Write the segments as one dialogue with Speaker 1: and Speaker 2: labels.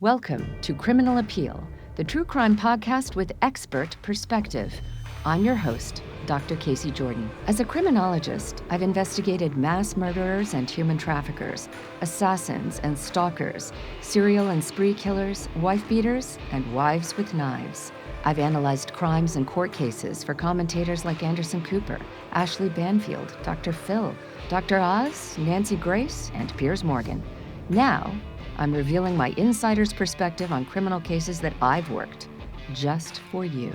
Speaker 1: Welcome to Criminal Appeal, the true crime podcast with expert perspective. I'm your host, Dr. Casey Jordan. As a criminologist, I've investigated mass murderers and human traffickers, assassins and stalkers, serial and spree killers, wife beaters, and wives with knives. I've analyzed crimes and court cases for commentators like Anderson Cooper, Ashley Banfield, Dr. Phil, Dr. Oz, Nancy Grace, and Piers Morgan. Now, I'm revealing my insider's perspective on criminal cases that I've worked, just for you.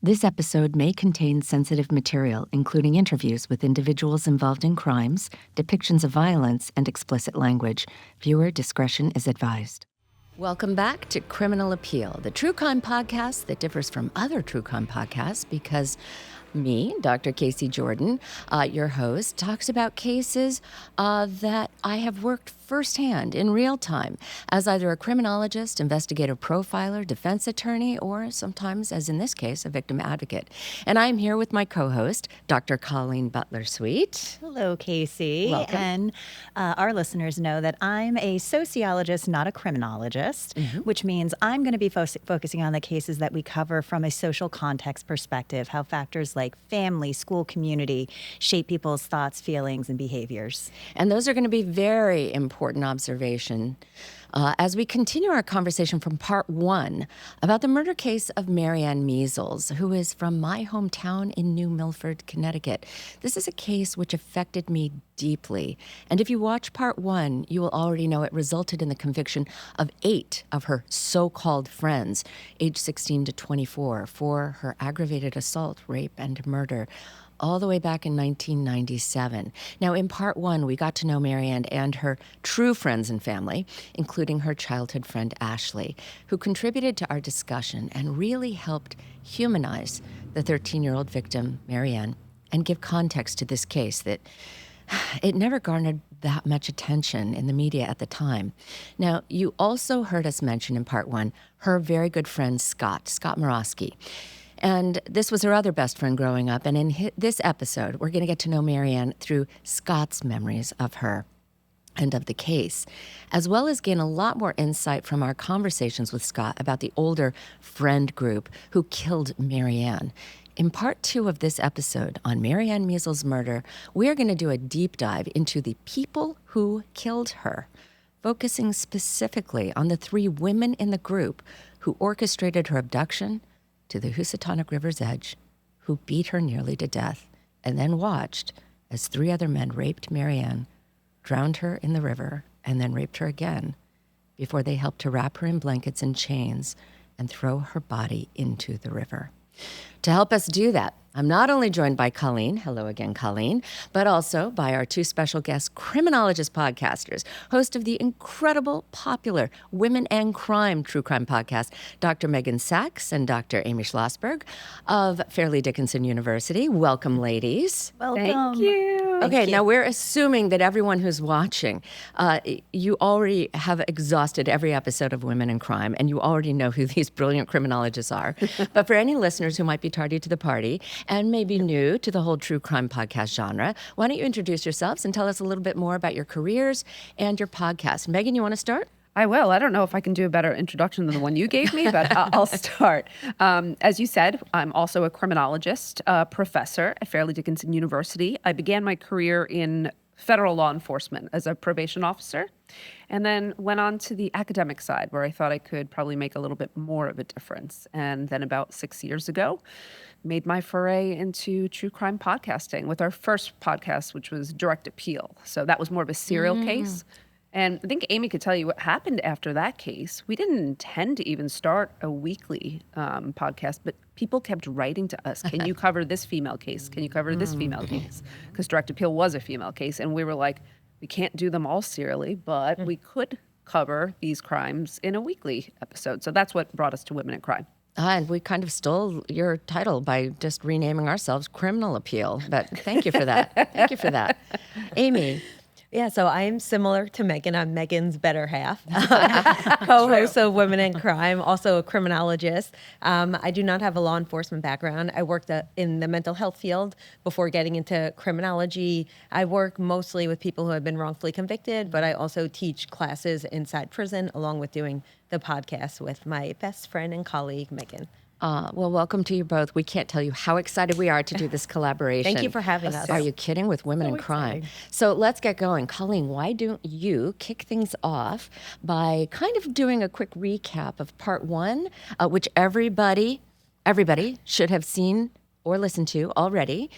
Speaker 1: This episode may contain sensitive material, including interviews with individuals involved in crimes, depictions of violence, and explicit language. Viewer discretion is advised. Welcome back to Criminal Appeal, the true crime podcast that differs from other true crime podcasts because me, Dr. Casey Jordan, your host, talks about cases that I have worked firsthand in real time as either a criminologist, investigative profiler, defense attorney, or sometimes, as in this case, a victim advocate. And I'm here with my co-host, Dr. Colleen Butler-Sweet.
Speaker 2: Hello, Casey.
Speaker 1: Welcome.
Speaker 2: And our listeners know that I'm a sociologist, not a criminologist, which means I'm going to be focusing on the cases that we cover from a social context perspective, how factors like family, school, community shape people's thoughts, feelings, and behaviors.
Speaker 1: And those are going to be very important observation as we continue our conversation from part one about the murder case of Maryann Measles, who is from my hometown in New Milford, Connecticut. This is a case which affected me deeply. And if you watch part one, you will already know it resulted in the conviction of 8 of her so-called friends, age 16 to 24, for her aggravated assault, rape, and murder, all the way back in 1997. Now, in part one, we got to know Maryann and her true friends and family, including her childhood friend Ashley, who contributed to our discussion and really helped humanize the 13-year-old victim, Maryann, and give context to this case that it never garnered that much attention in the media at the time. Now, you also heard us mention in part one her very good friend Scott Morosky. And this was her other best friend growing up. And in this episode, we're going to get to know Maryann through Scott's memories of her and of the case, as well as gain a lot more insight from our conversations with Scott about the older friend group who killed Maryann. In part two of this episode on Maryann Measles' murder, we are going to do a deep dive into the people who killed her, focusing specifically on the 3 women in the group who orchestrated her abduction to the Housatonic River's edge, who beat her nearly to death, and then watched as 3 other men raped Maryann, drowned her in the river, and then raped her again, before they helped to wrap her in blankets and chains and throw her body into the river. To help us do that, I'm not only joined by Colleen, hello again, Colleen, but also by our 2 special guest criminologist podcasters, host of the incredible, popular Women and Crime true crime podcast, Dr. Meghan Sacks and Dr. Amy Shlosberg of Fairleigh Dickinson University. Welcome, ladies.
Speaker 2: Welcome.
Speaker 3: Thank you.
Speaker 1: Okay, now we're assuming that everyone who's watching, you already have exhausted every episode of Women in Crime, and you already know who these brilliant criminologists are. But for any listeners who might be tardy to the party and maybe new to the whole true crime podcast genre, why don't you introduce yourselves and tell us a little bit more about your careers and your podcast. Meghan, you want to start?
Speaker 3: I will. I don't know if I can do a better introduction than the one you gave me, but I'll start. As you said, I'm also a criminologist, professor at Fairleigh Dickinson University. I began my career in federal law enforcement as a probation officer, and then went on to the academic side where I thought I could probably make a little bit more of a difference. And then about 6 years ago, made my foray into true crime podcasting with our first podcast, which was Direct Appeal. So that was more of a serial case. And I think Amy could tell you what happened after that case. We didn't intend to even start a weekly podcast, but people kept writing to us, can you cover this female case? Can you cover this female case? Because Direct Appeal was a female case. And we were like, we can't do them all serially, but we could cover these crimes in a weekly episode. So that's what brought us to Women in Crime.
Speaker 1: And we kind of stole your title by just renaming ourselves Criminal Appeal. But thank you for that. Thank you for that. Amy,
Speaker 4: Yeah, so I'm similar to Megan. I'm Megan's better half, co-host of Women in Crime, also a criminologist. I do not have a law enforcement background. I worked in the mental health field before getting into criminology. I work mostly with people who have been wrongfully convicted, but I also teach classes inside prison, along with doing the podcast with my best friend and colleague, Megan.
Speaker 1: Well, welcome to you both. We can't tell you how excited we are to do this collaboration.
Speaker 4: Thank you for having us.
Speaker 1: Are you kidding? With Women in Crime. So let's get going. Colleen, why don't you kick things off by kind of doing a quick recap of part one, which everybody should have seen or listened to already,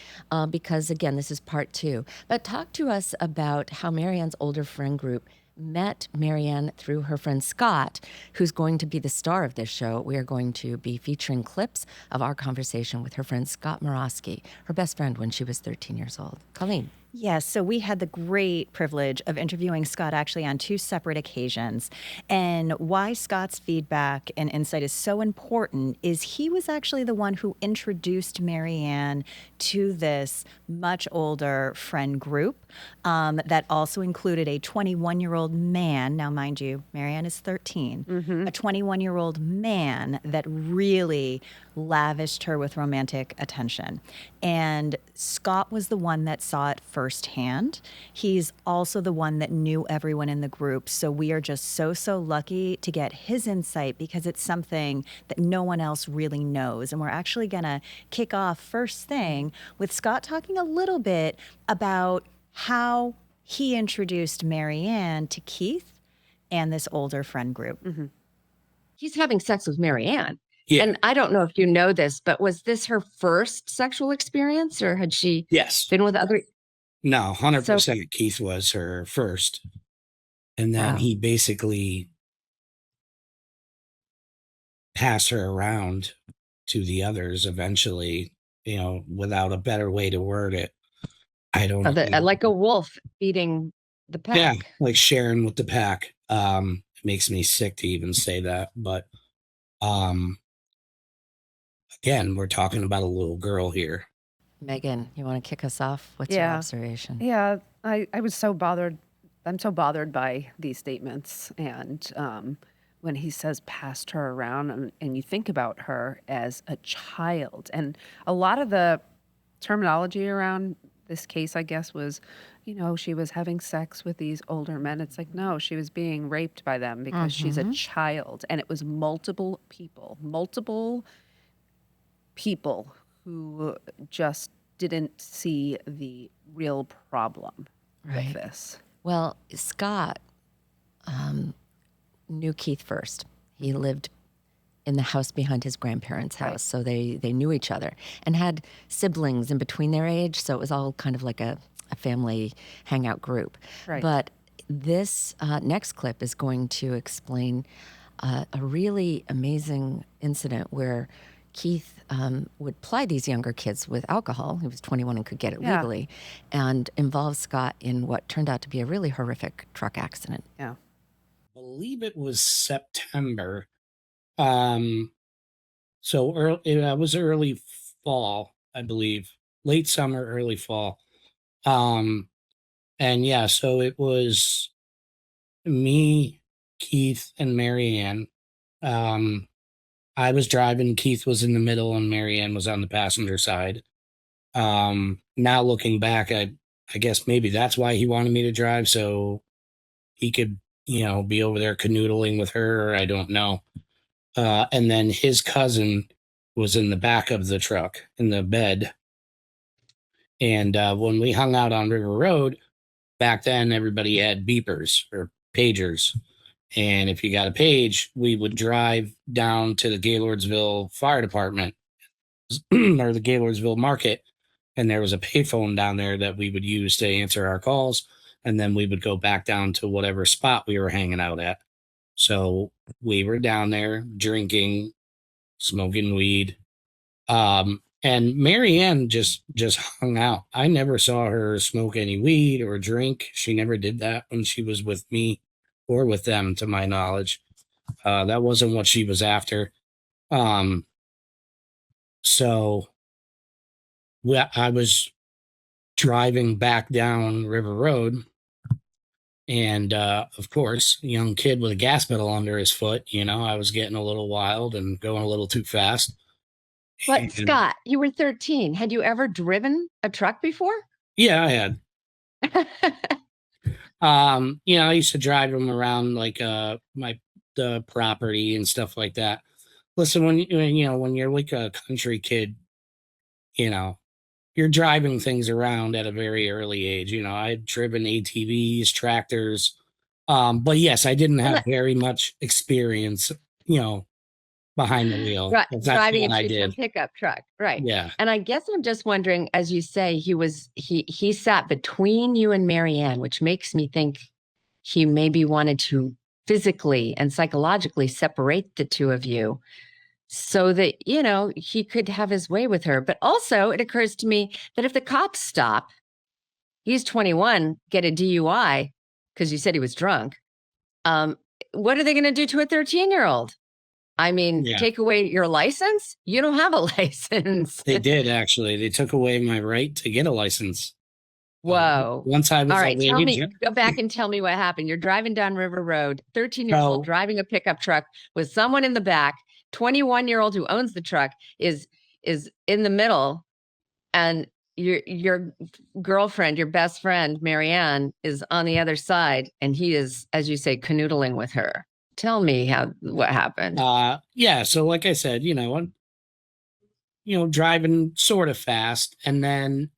Speaker 1: because again, this is part two. But talk to us about how Maryann's older friend group met Maryann through her friend Scott, who's going to be the star of this show. We are going to be featuring clips of our conversation with her friend Scott Morosky, her best friend when she was 13 years old. Colleen.
Speaker 2: Yes, so we had the great privilege of interviewing Scott actually on two separate occasions. And why Scott's feedback and insight is so important is he was actually the one who introduced Maryann to this much older friend group that also included a 21-year-old man. Now, mind you, Maryann is 13, a 21-year-old man that really lavished her with romantic attention. And Scott was the one that saw it firsthand. He's also the one that knew everyone in the group. So we are just so lucky to get his insight because it's something that no one else really knows. And we're actually going to kick off first thing with Scott talking a little bit about how he introduced Maryann to Keith and this older friend group.
Speaker 1: He's having sex with Maryann.
Speaker 5: Yeah.
Speaker 1: And I don't know if you know this, but was this her first sexual experience or had she
Speaker 5: Yes.
Speaker 1: been with other?
Speaker 5: No, 100% Keith was her first. And then he basically passed her around to the others eventually, without a better way to word it. I don't know.
Speaker 1: Like a wolf feeding the pack.
Speaker 5: Yeah, like sharing with the pack. It makes me sick to even say that. But again, we're talking about a little girl here.
Speaker 1: Megan, you want to kick us off? What's your observation?
Speaker 3: Yeah, I was so bothered. I'm so bothered by these statements. And when he says passed her around, and you think about her as a child. And a lot of the terminology around this case, I guess, was, she was having sex with these older men. It's like, no, she was being raped by them because she's a child. And it was multiple people who just didn't see the real problem with this.
Speaker 1: Well, Scott knew Keith first. He lived in the house behind his grandparents' house, so they knew each other and had siblings in between their age, so it was all kind of like a family hangout group.
Speaker 3: Right.
Speaker 1: But this next clip is going to explain a really amazing incident where Keith would ply these younger kids with alcohol. He was 21 and could get it legally, and involved Scott in what turned out to be a really horrific truck accident.
Speaker 3: Yeah.
Speaker 5: I believe it was September. So it was early fall, I believe, late summer, early fall. And yeah, so it was me, Keith, and Maryann. I was driving, Keith was in the middle, and Maryann was on the passenger side. Now looking back, I guess maybe that's why he wanted me to drive, so he could, be over there canoodling with her, or I don't know. And then his cousin was in the back of the truck in the bed. And when we hung out on River Road, back then everybody had beepers or pagers. And if you got a page, we would drive down to the Gaylordsville Fire Department or the Gaylordsville Market. And there was a payphone down there that we would use to answer our calls. And then we would go back down to whatever spot we were hanging out at. So we were down there drinking, smoking weed. And Maryann just hung out. I never saw her smoke any weed or drink. She never did that when she was with me or with them, to my knowledge. That wasn't what she was after. So I was driving back down River Road, And of course, a young kid with a gas pedal under his foot, I was getting a little wild and going a little too fast.
Speaker 1: But
Speaker 5: And
Speaker 1: Scott, you were 13. Had you ever driven a truck before?
Speaker 5: yeah, I had. I used to drive them around like the property and stuff like that. Listen, when you're like a country kid, you know, you're driving things around at a very early age. I'd driven ATVs, tractors. But yes, I didn't have very much experience, behind the wheel. That's
Speaker 1: Driving
Speaker 5: what I
Speaker 1: a
Speaker 5: did.
Speaker 1: pickup truck, right?
Speaker 5: Yeah.
Speaker 1: And I guess I'm just wondering, as you say, he sat between you and Maryann, which makes me think he maybe wanted to physically and psychologically separate the two of you so that, he could have his way with her. But also, it occurs to me that if the cops stop, he's 21, get a DUI, because you said he was drunk. What are they going to do to a 13-year-old? I mean,
Speaker 5: Yeah.
Speaker 1: take away your license? You don't have a license.
Speaker 5: They did, actually. They took away my right to get a license.
Speaker 1: Whoa.
Speaker 5: Once I was
Speaker 1: All right,
Speaker 5: of
Speaker 1: tell
Speaker 5: age.
Speaker 1: me, go back and tell me what happened. You're driving down River Road, 13 years old, driving a pickup truck with someone in the back. 21-year-old who owns the truck is in the middle, and your girlfriend, your best friend, Maryann, is on the other side, and he is, as you say, canoodling with her. Tell me what happened.
Speaker 5: Yeah. So like I said, driving sort of fast, and then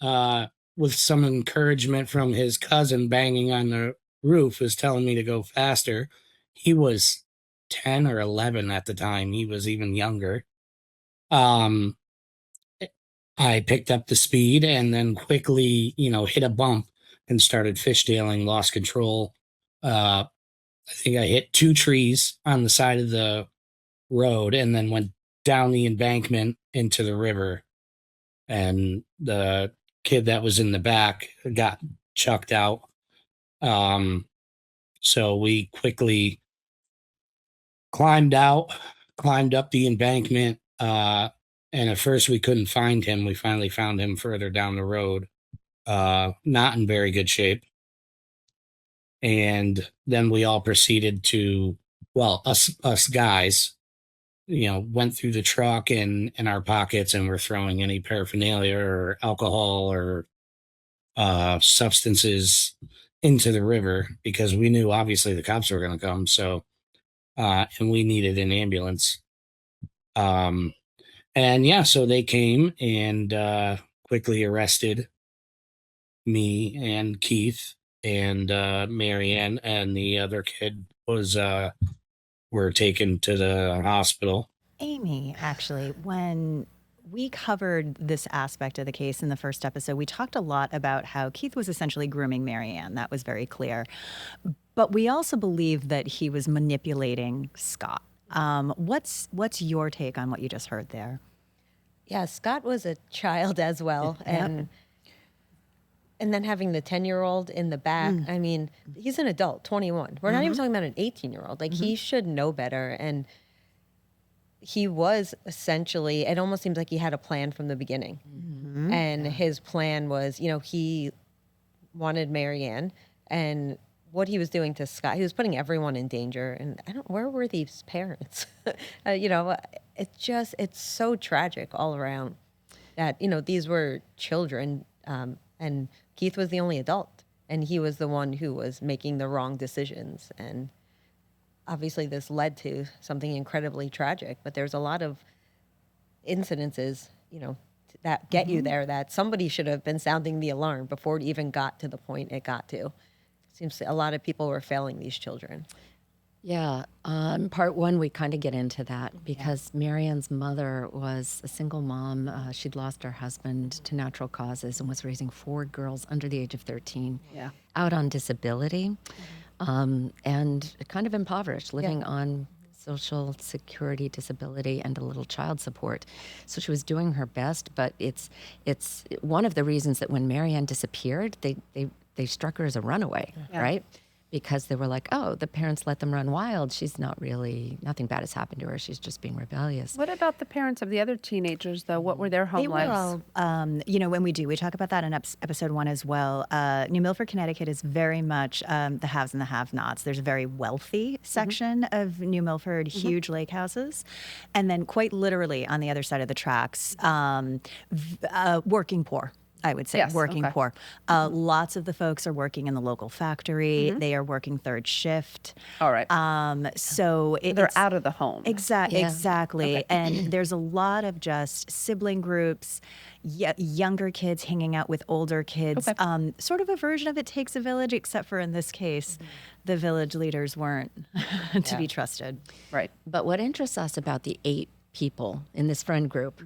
Speaker 5: with some encouragement from his cousin banging on the roof is telling me to go faster. He was 10 or 11 at the time. He was even younger. I picked up the speed and then quickly, hit a bump and started fishtailing, lost control. I think I hit 2 trees on the side of the road and then went down the embankment into the river. And the kid that was in the back got chucked out. So we quickly climbed up the embankment. And at first we couldn't find him. We finally found him further down the road, not in very good shape. And then we all proceeded to, well, us guys, went through the truck and in our pockets and were throwing any paraphernalia or alcohol or substances into the river because we knew obviously the cops were going to come. So, and we needed an ambulance. And yeah, so they came and quickly arrested me and Keith and Maryann, and the other kid were taken to the hospital.
Speaker 2: Amy, actually, when we covered this aspect of the case in the first episode, we talked a lot about how Keith was essentially grooming Maryann. That was very clear. But we also believe that he was manipulating Scott. What's your take on what you just heard there?
Speaker 4: Yeah, Scott was a child as well. And then having the 10-year-old in the back, I mean, he's an adult, 21. We're not even talking about an 18-year-old. Like, he should know better. And he was essentially, it almost seems like he had a plan from the beginning. And his plan was, he wanted Maryann. And what he was doing to Scott, he was putting everyone in danger. And where were these parents? It's so tragic all around that, these were children. And Keith was the only adult, and he was the one who was making the wrong decisions. And obviously this led to something incredibly tragic, but there's a lot of incidences, that get you there that somebody should have been sounding the alarm before it even got to the point it got to. Seems a lot of people were failing these children.
Speaker 1: Yeah, part one, we kind of get into that because Maryann's mother was a single mom. She'd lost her husband to natural causes and was raising 4 girls under the age of 13, out on disability, and kind of impoverished, living on Social Security disability and a little child support. So she was doing her best, but it's one of the reasons that when Maryann disappeared, they struck her as a runaway, right? because they were like, oh, the parents let them run wild. She's not really, nothing bad has happened to her. She's just being rebellious.
Speaker 3: What about the parents of the other teenagers, though? What were their home
Speaker 2: They were
Speaker 3: lives?
Speaker 2: all, when we talk about that in episode 1 as well. New Milford, Connecticut is very much the haves and the have-nots. There's a very wealthy section of New Milford, huge lake houses. And then quite literally on the other side of the tracks, working poor. I would say
Speaker 3: Yes,
Speaker 2: working
Speaker 3: okay.
Speaker 2: poor. Lots of the folks are working in the local factory. They are working third shift.
Speaker 3: All right.
Speaker 2: So
Speaker 3: They're
Speaker 2: it's
Speaker 3: out of the home.
Speaker 1: Yeah.
Speaker 2: Exactly. And there's a lot of just sibling groups, younger kids hanging out with older kids.
Speaker 3: Okay.
Speaker 2: Sort of a version of It Takes a Village, except for in this case, the village leaders weren't to be trusted.
Speaker 3: Right.
Speaker 1: But what interests us about the 8 people in this friend group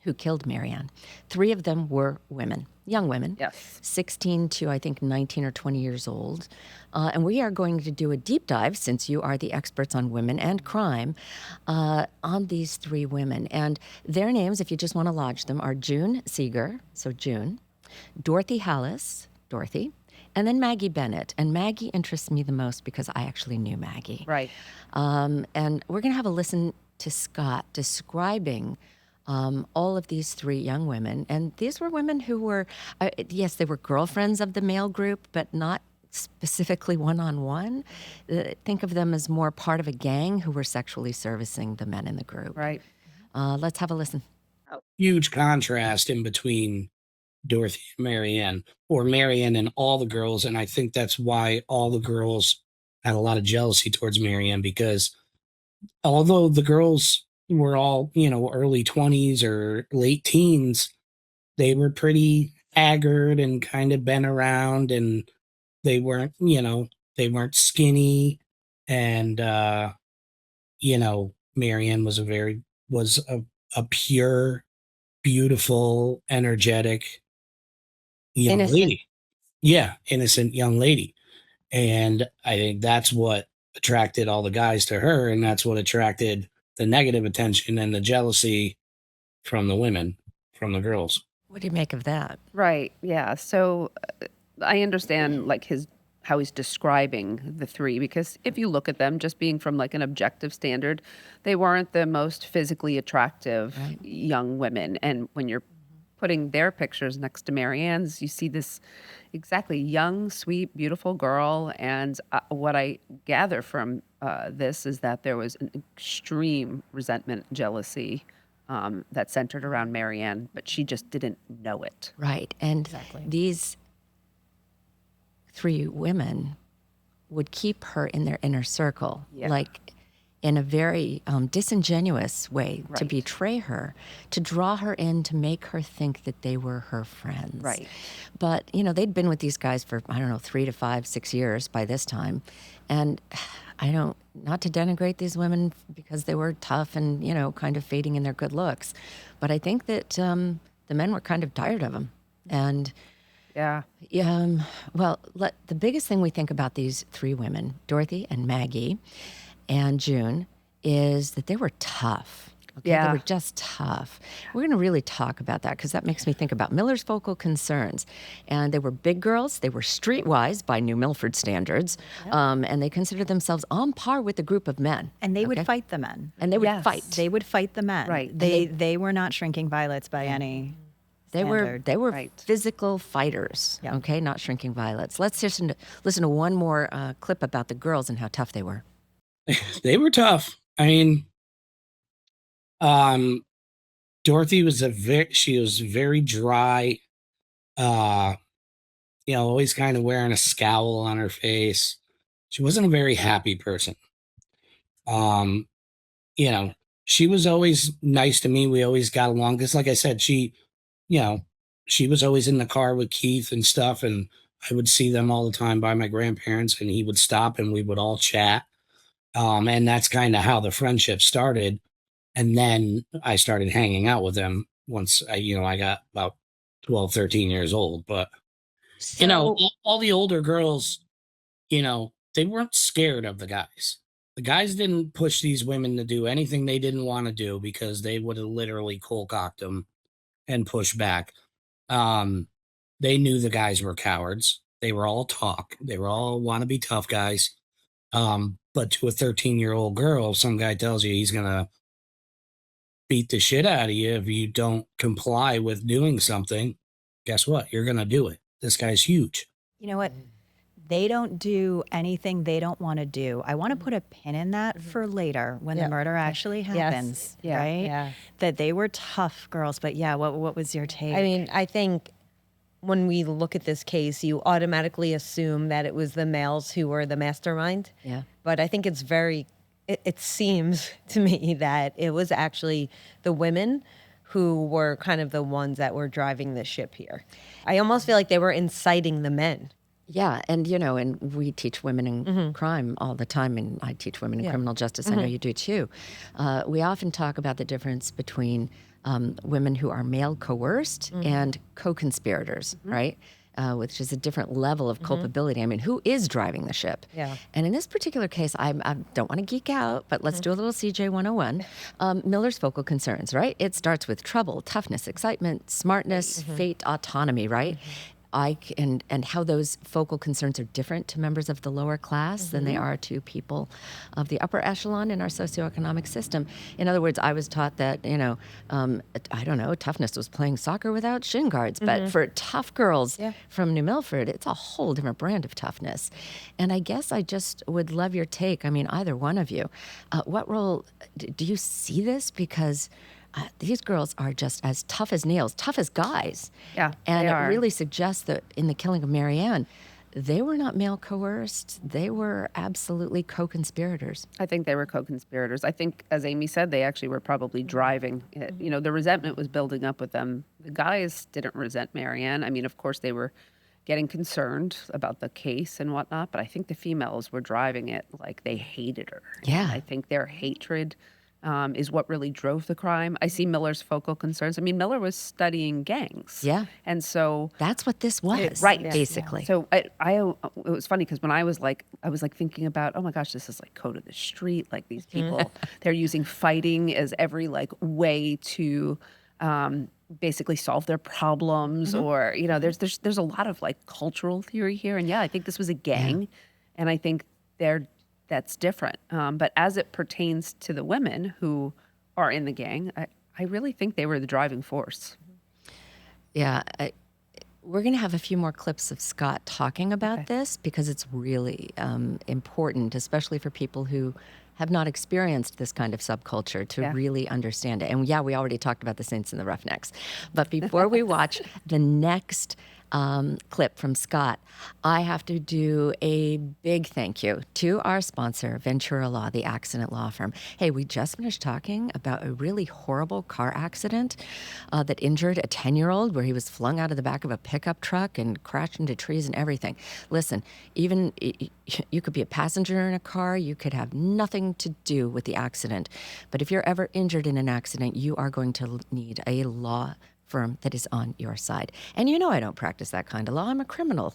Speaker 1: who killed Maryann, 3 of them were women, young women,
Speaker 3: Yes.
Speaker 1: 16 to I think 19 or 20 years old. And we are going to do a deep dive, since you are the experts on women and crime, on these 3 women. And their names, if you just want to lodge them, are June Seeger, so June, Dorothy Hallis, Dorothy, and then Maggie Bennett. And Maggie interests me the most because I actually knew Maggie.
Speaker 3: Right.
Speaker 1: And we're going to have a listen to Scott describing all of these 3 young women. And these were women who were, yes, they were girlfriends of the male group, but not specifically one-on-one. Think of them as more part of a gang who were sexually servicing the men in the group.
Speaker 3: Right.
Speaker 1: Let's have a listen.
Speaker 5: Huge contrast in between Dorothy and Maryann, or Maryann and all the girls. And I think that's why all the girls had a lot of jealousy towards Maryann, because although the girls were all, early 20s or late teens, they were pretty haggard and kind of bent around, and they weren't, they weren't skinny. And, Maryann was a pure, beautiful, energetic young
Speaker 1: Innocent.
Speaker 5: lady. Yeah, innocent young lady. And I think that's what attracted all the guys to her, and that's what attracted the negative attention and the jealousy from the women, from the girls.
Speaker 1: What do you make of that?
Speaker 3: Right. Yeah. So I understand like how he's describing the 3, because if you look at them just being from like an objective standard, they weren't the most physically attractive young women. And when you're putting their pictures next to Maryann's, you see this exactly young, sweet, beautiful girl. And what I gather from this is that there was an extreme resentment, jealousy that centered around Maryann, but she just didn't know it.
Speaker 1: Right. And these 3 women would keep her in their inner circle, like in a very disingenuous way, to
Speaker 3: Right.
Speaker 1: betray her, to draw her in, to make her think that they were her friends.
Speaker 3: Right.
Speaker 1: But, they'd been with these guys for, 3 to 5, 6 years by this time. And not to denigrate these women because they were tough and, kind of fading in their good looks. But I think that the men were kind of tired of them. And
Speaker 3: Yeah.
Speaker 1: the biggest thing we think about these 3 women, Dorothy and Maggie and June, is that they were tough. Okay?
Speaker 3: Yeah.
Speaker 1: They were just tough. We're going to really talk about that because that makes me think about Miller's focal concerns. And they were big girls. They were streetwise by New Milford standards. And they considered themselves on par with a group of men.
Speaker 2: And they would fight the men.
Speaker 1: And they would
Speaker 3: Yes.
Speaker 1: fight.
Speaker 2: They would fight the men.
Speaker 3: Right.
Speaker 2: They were not shrinking violets by any standard.
Speaker 1: They were
Speaker 3: Right.
Speaker 1: physical fighters,
Speaker 2: Yeah.
Speaker 1: okay, not shrinking violets. Let's just listen to one more clip about the girls and how tough they were.
Speaker 5: They were tough. I mean, Dorothy was she was very dry, always kind of wearing a scowl on her face. She wasn't a very happy person. Um, she was always nice to me. We always got along because, like I said, she was always in the car with Keith and stuff, and I would see them all the time by my grandparents, and he would stop and we would all chat. And that's kind of how the friendship started. And then I started hanging out with them once I got about 12, 13 years old. But, all the older girls, they weren't scared of the guys. The guys didn't push these women to do anything they didn't want to do because they would have literally cold-cocked them and pushed back. They knew the guys were cowards. They were all talk. They were all want to be tough guys. But to a 13-year-old girl, some guy tells you he's going to beat the shit out of you if you don't comply with doing something. Guess what? You're going to do it. This guy's huge.
Speaker 2: You know what? They don't do anything they don't want to do. I want to put a pin in that for later when the murder actually happens,
Speaker 3: Yeah.
Speaker 2: right?
Speaker 4: Yeah.
Speaker 2: That they were tough girls. But yeah, what was your take?
Speaker 4: I mean, I think when we look at this case, you automatically assume that it was the males who were the mastermind.
Speaker 1: Yeah.
Speaker 4: But I think it seems to me that it was actually the women who were kind of the ones that were driving the ship here. I almost feel like they were inciting the men.
Speaker 1: Yeah, and and we teach women in crime all the time, and I teach women in criminal justice. I know you do too. We often talk about the difference between women who are male coerced and co-conspirators, right? Which is a different level of culpability. I mean, who is driving the ship?
Speaker 4: Yeah.
Speaker 1: And in this particular case, I don't want to geek out, but let's do a little CJ 101. Miller's focal concerns, right? It starts with trouble, toughness, excitement, smartness, fate, autonomy, right? And how those focal concerns are different to members of the lower class than they are to people of the upper echelon in our socioeconomic system. In other words, I was taught that, I don't know, toughness was playing soccer without shin guards. But for tough girls from New Milford, it's a whole different brand of toughness. And I guess I just would love your take. I mean, either one of you. What role do you see this? Because these girls are just as tough as nails, tough as guys.
Speaker 3: Yeah,
Speaker 1: and
Speaker 3: they
Speaker 1: it
Speaker 3: are.
Speaker 1: really suggests that in the killing of Maryann, they were not male coerced. They were absolutely co-conspirators.
Speaker 3: I think they were co-conspirators. I think, as Amy said, they actually were probably driving it. The resentment was building up with them. The guys didn't resent Maryann. I mean, of course, they were getting concerned about the case and whatnot, but I think the females were driving it like they hated her.
Speaker 1: Yeah.
Speaker 3: And I think their hatred is what really drove the crime. I see Miller's focal concerns. I mean, Miller was studying gangs.
Speaker 1: Yeah.
Speaker 3: And so
Speaker 1: That's what this was,
Speaker 3: right,
Speaker 1: basically.
Speaker 3: So it was funny because when I was thinking about, oh my gosh, this is like code of the street. Like these people, they're using fighting as every way to basically solve their problems, or there's a lot of cultural theory here. And I think this was a gang, and I think that's different. But as it pertains to the women who are in the gang, I really think they were the driving force.
Speaker 1: Yeah. We're going to have a few more clips of Scott talking about this because it's really important, especially for people who have not experienced this kind of subculture to really understand it. And we already talked about the Saints and the Roughnecks. But before we watch the next clip from Scott, I have to do a big thank you to our sponsor, Ventura Law, the accident law firm. Hey, we just finished talking about a really horrible car accident that injured a 10-year-old where he was flung out of the back of a pickup truck and crashed into trees and everything. Listen, even you could be a passenger in a car, you could have nothing to do with the accident. But if you're ever injured in an accident, you are going to need a law firm that is on your side. And I don't practice that kind of law. I'm a criminal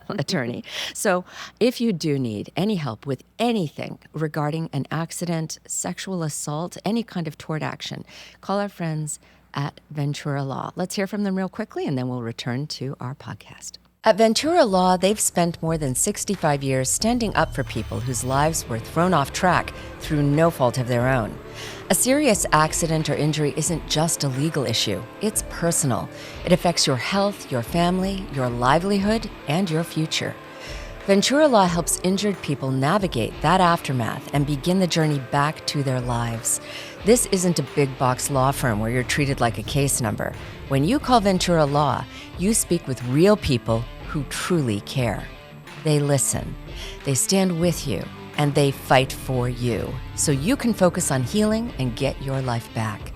Speaker 1: attorney. So if you do need any help with anything regarding an accident, sexual assault, any kind of tort action, call our friends at Ventura Law. Let's hear from them real quickly, and then we'll return to our podcast. At Ventura Law, they've spent more than 65 years standing up for people whose lives were thrown off track through no fault of their own. A serious accident or injury isn't just a legal issue, it's personal. It affects your health, your family, your livelihood, and your future. Ventura Law helps injured people navigate that aftermath and begin the journey back to their lives. This isn't a big box law firm where you're treated like a case number. When you call Ventura Law, you speak with real people who truly care. They listen, they stand with you, and they fight for you, so you can focus on healing and get your life back.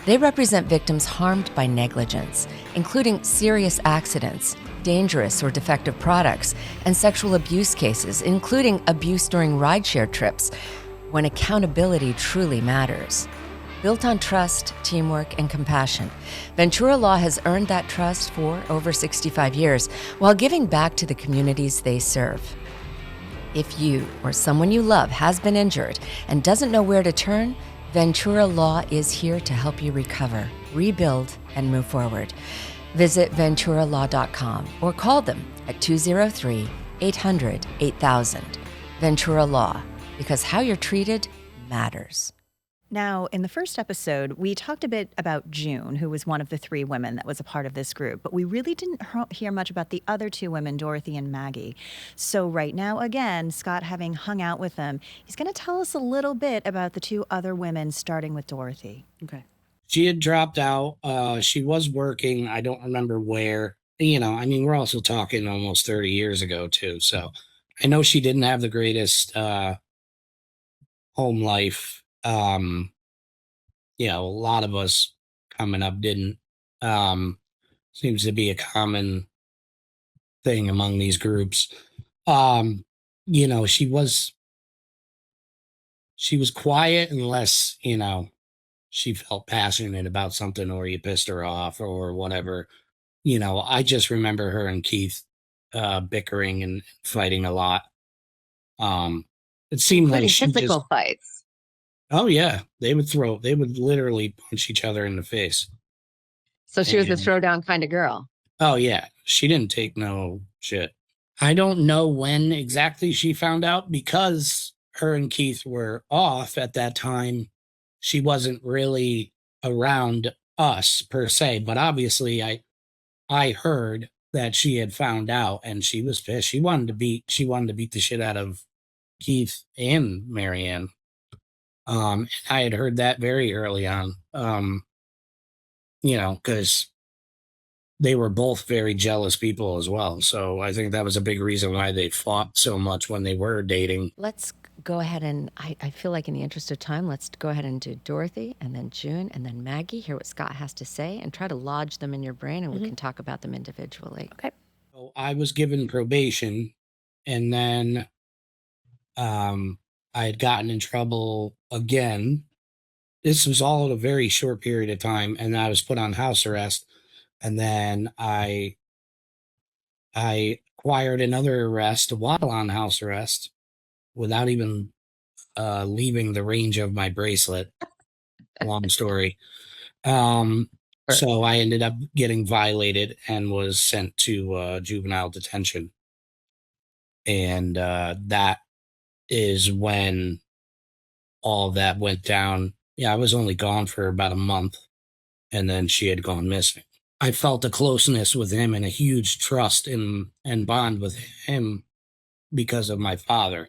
Speaker 1: They represent victims harmed by negligence, including serious accidents, dangerous or defective products, and sexual abuse cases, including abuse during rideshare trips, when accountability truly matters. Built on trust, teamwork, and compassion, Ventura Law has earned that trust for over 65 years while giving back to the communities they serve. If you or someone you love has been injured and doesn't know where to turn, Ventura Law is here to help you recover, rebuild, and move forward. Visit venturalaw.com or call them at 203-800-8000. Ventura Law, because how you're treated matters.
Speaker 2: Now, in the first episode, we talked a bit about June, who was one of the 3 women that was a part of this group, but we really didn't hear much about the other 2 women, Dorothy and Maggie. So right now, again, Scott, having hung out with them, he's going to tell us a little bit about the 2 other women, starting with Dorothy.
Speaker 3: Okay.
Speaker 5: She had dropped out. She was working. I don't remember where. We're also talking almost 30 years ago, too. So I know she didn't have the greatest home life. A lot of us coming up didn't. Seems to be a common thing among these groups. She was quiet unless, she felt passionate about something or you pissed her off or whatever. I just remember her and Keith bickering and fighting a lot. It seemed
Speaker 1: Including
Speaker 5: like she
Speaker 1: physical
Speaker 5: just,
Speaker 1: fights.
Speaker 5: oh yeah, they would literally punch each other in the face.
Speaker 1: So she was a
Speaker 5: And-
Speaker 1: throwdown kind of girl.
Speaker 5: Oh yeah, she didn't take no shit. I don't know when exactly she found out because her and Keith were off at that time. She wasn't really around us per se, but obviously I heard that she had found out and she was pissed. She wanted to beat the shit out of Keith and Maryann. I had heard that very early on. Because they were both very jealous people as well. So I think that was a big reason why they fought so much when they were dating.
Speaker 1: Let's go ahead and, I feel like in the interest of time, let's go ahead and do Dorothy and then June and then Maggie, hear what Scott has to say and try to lodge them in your brain and we can talk about them individually.
Speaker 3: Okay.
Speaker 5: So I was given probation and then I had gotten in trouble again. This was all in a very short period of time and I was put on house arrest. And then I acquired another arrest while on house arrest without even leaving the range of my bracelet. Long story. So I ended up getting violated and was sent to juvenile detention. And that is when all that went down. Yeah, I was only gone for about a month and then she had gone missing. I felt a closeness with him and a huge trust and bond with him because of my father.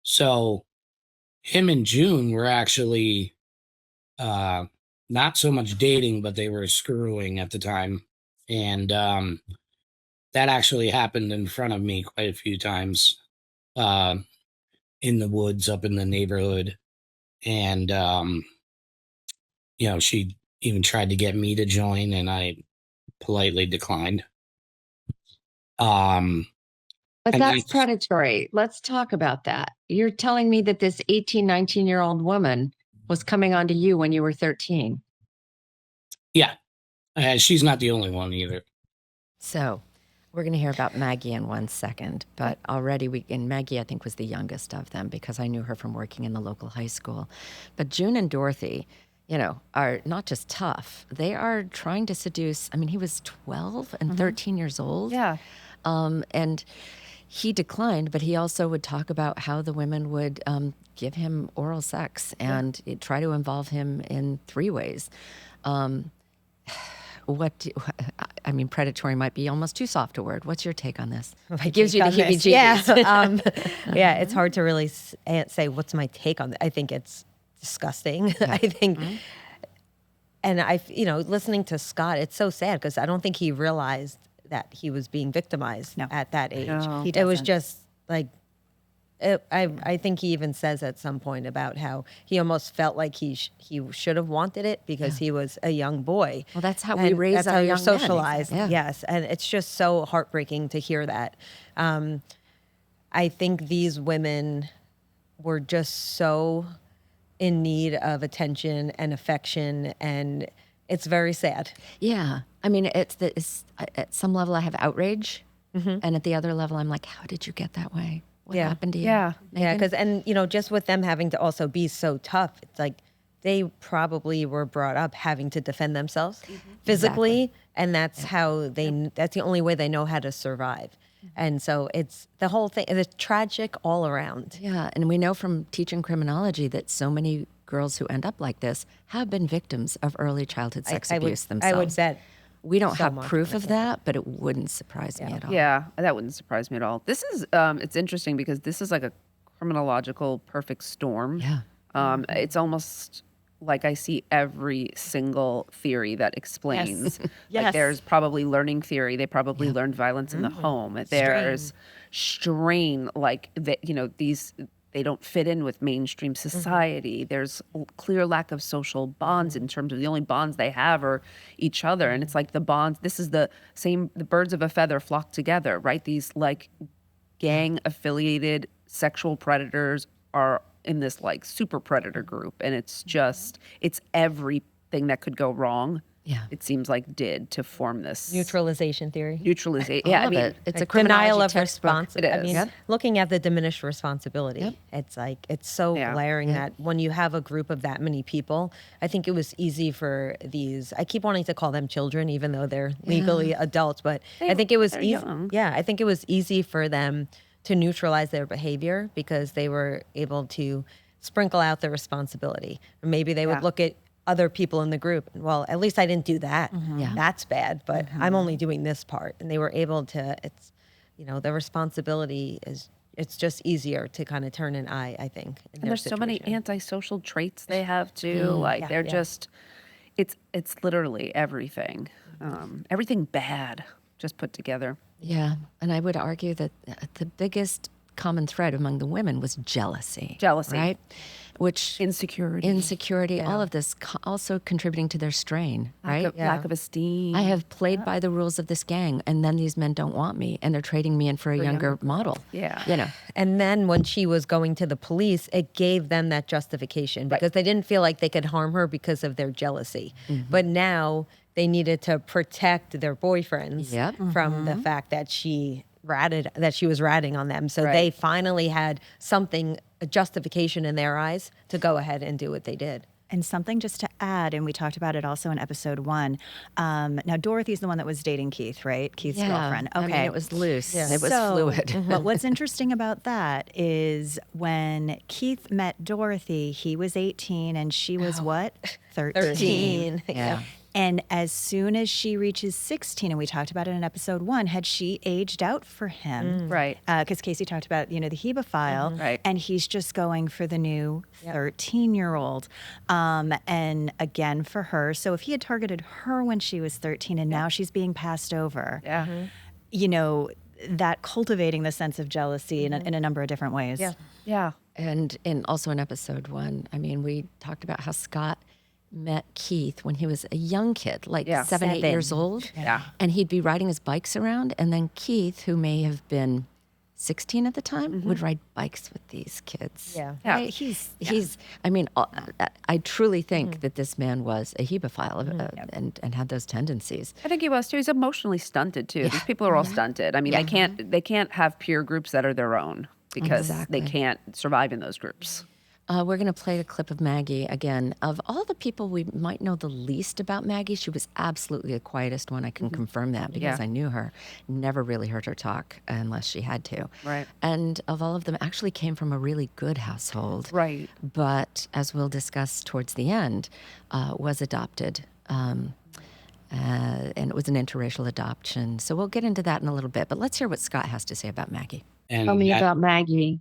Speaker 5: So him and June were actually not so much dating, but they were screwing at the time. And that actually happened in front of me quite a few times in the woods up in the neighborhood. And, she even tried to get me to join and I politely declined.
Speaker 1: But
Speaker 5: And
Speaker 1: that's
Speaker 5: I-
Speaker 1: predatory. Let's talk about that. You're telling me that this 18, 19-year-old woman was coming on to you when you were 13.
Speaker 5: Yeah. She's not the only one either.
Speaker 1: So we're going to hear about Maggie in 1 second, but already Maggie, I think, was the youngest of them because I knew her from working in the local high school. But June and Dorothy, are not just tough. They are trying to seduce. I mean, he was 12 and 13 years old.
Speaker 3: Yeah.
Speaker 1: And he declined, but he also would talk about how the women would give him oral sex and try to involve him in 3 ways. Predatory might be almost too soft a word. What's your take on this? It gives you the heebie-jeebies.
Speaker 4: Yeah, it's hard to really say what's my take on it. I think it's disgusting. I think, and listening to Scott, it's so sad because I don't think he realized that he was being victimized at that age.
Speaker 3: No.
Speaker 2: He
Speaker 4: It was
Speaker 2: doesn't.
Speaker 4: just like, I think he even says at some point about how he almost felt like he should have wanted it because he was a young boy.
Speaker 1: Well, that's how we raise
Speaker 4: that's
Speaker 1: our
Speaker 4: how you're
Speaker 1: young men.
Speaker 4: socialized.
Speaker 1: Yeah.
Speaker 4: Yes, and it's just so heartbreaking to hear that. I think these women were just so in need of attention and affection, and it's very sad.
Speaker 1: Yeah. I mean, it's at some level I have outrage, and at the other level I'm like, how did you get that way? What
Speaker 4: Yeah.
Speaker 1: happened to you?
Speaker 3: Yeah.
Speaker 4: Yeah,
Speaker 1: Megan?
Speaker 4: because just with them having to also be so tough, it's like they probably were brought up having to defend themselves physically, and that's how that's the only way they know how to survive. And so it's the whole thing. It's tragic all around.
Speaker 1: Yeah, and we know from teaching criminology that so many girls who end up like this have been victims of early childhood sex abuse themselves.
Speaker 4: I would bet.
Speaker 1: We don't
Speaker 4: so
Speaker 1: have
Speaker 4: much
Speaker 1: proof
Speaker 4: on
Speaker 1: of that, but it wouldn't surprise me at all.
Speaker 3: Yeah, that wouldn't surprise me at all. This is it's interesting because this is like a criminological perfect storm.
Speaker 1: Yeah.
Speaker 3: It's almost like I see every single theory that explains. Like
Speaker 2: Yes.
Speaker 3: there's probably learning theory. They probably learned violence in the home. There's strain, like these they don't fit in with mainstream society. There's clear lack of social bonds in terms of the only bonds they have are each other. And it's like the bonds, this is the same, the birds of a feather flock together, right? These like gang affiliated sexual predators are in this like super predator group. And it's just, it's everything that could go wrong.
Speaker 1: Yeah.
Speaker 3: It seems like did to form this
Speaker 4: Neutralization theory.
Speaker 3: neutralization. Yeah, I
Speaker 1: All of
Speaker 3: mean,
Speaker 1: it. It's a
Speaker 4: Denial
Speaker 1: criminology
Speaker 4: of
Speaker 1: textbook.
Speaker 4: responsibility. I mean,
Speaker 3: Yep.
Speaker 4: looking at the diminished responsibility, it's like it's so
Speaker 3: Yeah.
Speaker 4: glaring that when you have a group of that many people, I think it was easy for these. I keep wanting to call them children, even though they're legally adults. But I think it was
Speaker 3: they're
Speaker 4: easy.
Speaker 3: young.
Speaker 4: Yeah, I think it was easy for them to neutralize their behavior because they were able to sprinkle out their responsibility. Or maybe they would
Speaker 3: Yeah.
Speaker 4: look at other people in the group. Well, at least I didn't do that.
Speaker 1: Yeah.
Speaker 4: That's bad, but I'm only doing this part. And they were able to, it's, the responsibility is, it's just easier to kind of turn an eye, I think. In
Speaker 3: and
Speaker 4: their
Speaker 3: there's so many
Speaker 4: situation.
Speaker 3: antisocial traits they have too. Like
Speaker 4: Yeah,
Speaker 3: they're
Speaker 4: yeah.
Speaker 3: just, it's literally everything, everything bad just put together.
Speaker 1: Yeah, and I would argue that the biggest common thread among the women was jealousy.
Speaker 3: Jealousy.
Speaker 1: Right? Which
Speaker 3: Insecurity,
Speaker 1: all of this also contributing to their strain, right?
Speaker 3: lack of esteem.
Speaker 1: I have played by the rules of this gang, and then these men don't want me, and they're trading me in for a younger model.
Speaker 3: Yeah.
Speaker 4: And then when she was going to the police, it gave them that justification because they didn't feel like they could harm her because of their jealousy. But now they needed to protect their boyfriends
Speaker 1: Yep.
Speaker 4: from the fact that she was ratting on them. So
Speaker 3: Right.
Speaker 4: they finally had something, a justification in their eyes to go ahead and do what they did.
Speaker 2: And something just to add, and we talked about it also in episode 1. Now, Dorothy's the one that was dating Keith, right? Keith's girlfriend. Okay.
Speaker 1: I mean, it was loose.
Speaker 4: Yeah.
Speaker 1: It was
Speaker 2: So,
Speaker 1: fluid.
Speaker 2: But what's interesting about that is when Keith met Dorothy, he was 18 and she was what? 13.
Speaker 1: Yeah.
Speaker 2: And as soon as she reaches 16, and we talked about it in episode 1, had she aged out for him?
Speaker 3: Right.
Speaker 2: Because Casey talked about, the hebephile,
Speaker 3: Right.
Speaker 2: and he's just going for the new 13-year-old. And again, for her, so if he had targeted her when she was 13 and now she's being passed over,
Speaker 3: Yeah.
Speaker 2: that cultivating the sense of jealousy in a number of different ways.
Speaker 4: Yeah.
Speaker 3: Yeah.
Speaker 1: And also in episode 1, I mean, we talked about how Scott met Keith when he was a young kid, like
Speaker 3: Yeah.
Speaker 1: 7, 8 years old.
Speaker 3: Yeah.
Speaker 1: And he'd be riding his bikes around. And then Keith, who may have been 16 at the time, would ride bikes with these kids.
Speaker 4: Yeah.
Speaker 3: Yeah.
Speaker 1: Right? He's, I mean, I truly think that this man was a hebephile and had those tendencies.
Speaker 3: I think he was too. He's emotionally stunted too. These people are all stunted. I mean, they can't have peer groups that are their own because
Speaker 1: Exactly.
Speaker 3: they can't survive in those groups.
Speaker 1: We're going to play a clip of Maggie again. Of all the people we might know the least about Maggie, she was absolutely the quietest one. I can confirm that because
Speaker 3: Yeah.
Speaker 1: I knew her. Never really heard her talk unless she had to.
Speaker 3: Right.
Speaker 1: And of all of them, actually came from a really good household.
Speaker 3: Right.
Speaker 1: But as we'll discuss towards the end, was adopted. And it was an interracial adoption. So we'll get into that in a little bit. But let's hear what Scott has to say about Maggie.
Speaker 5: And
Speaker 6: Tell me
Speaker 5: that-
Speaker 6: about Maggie.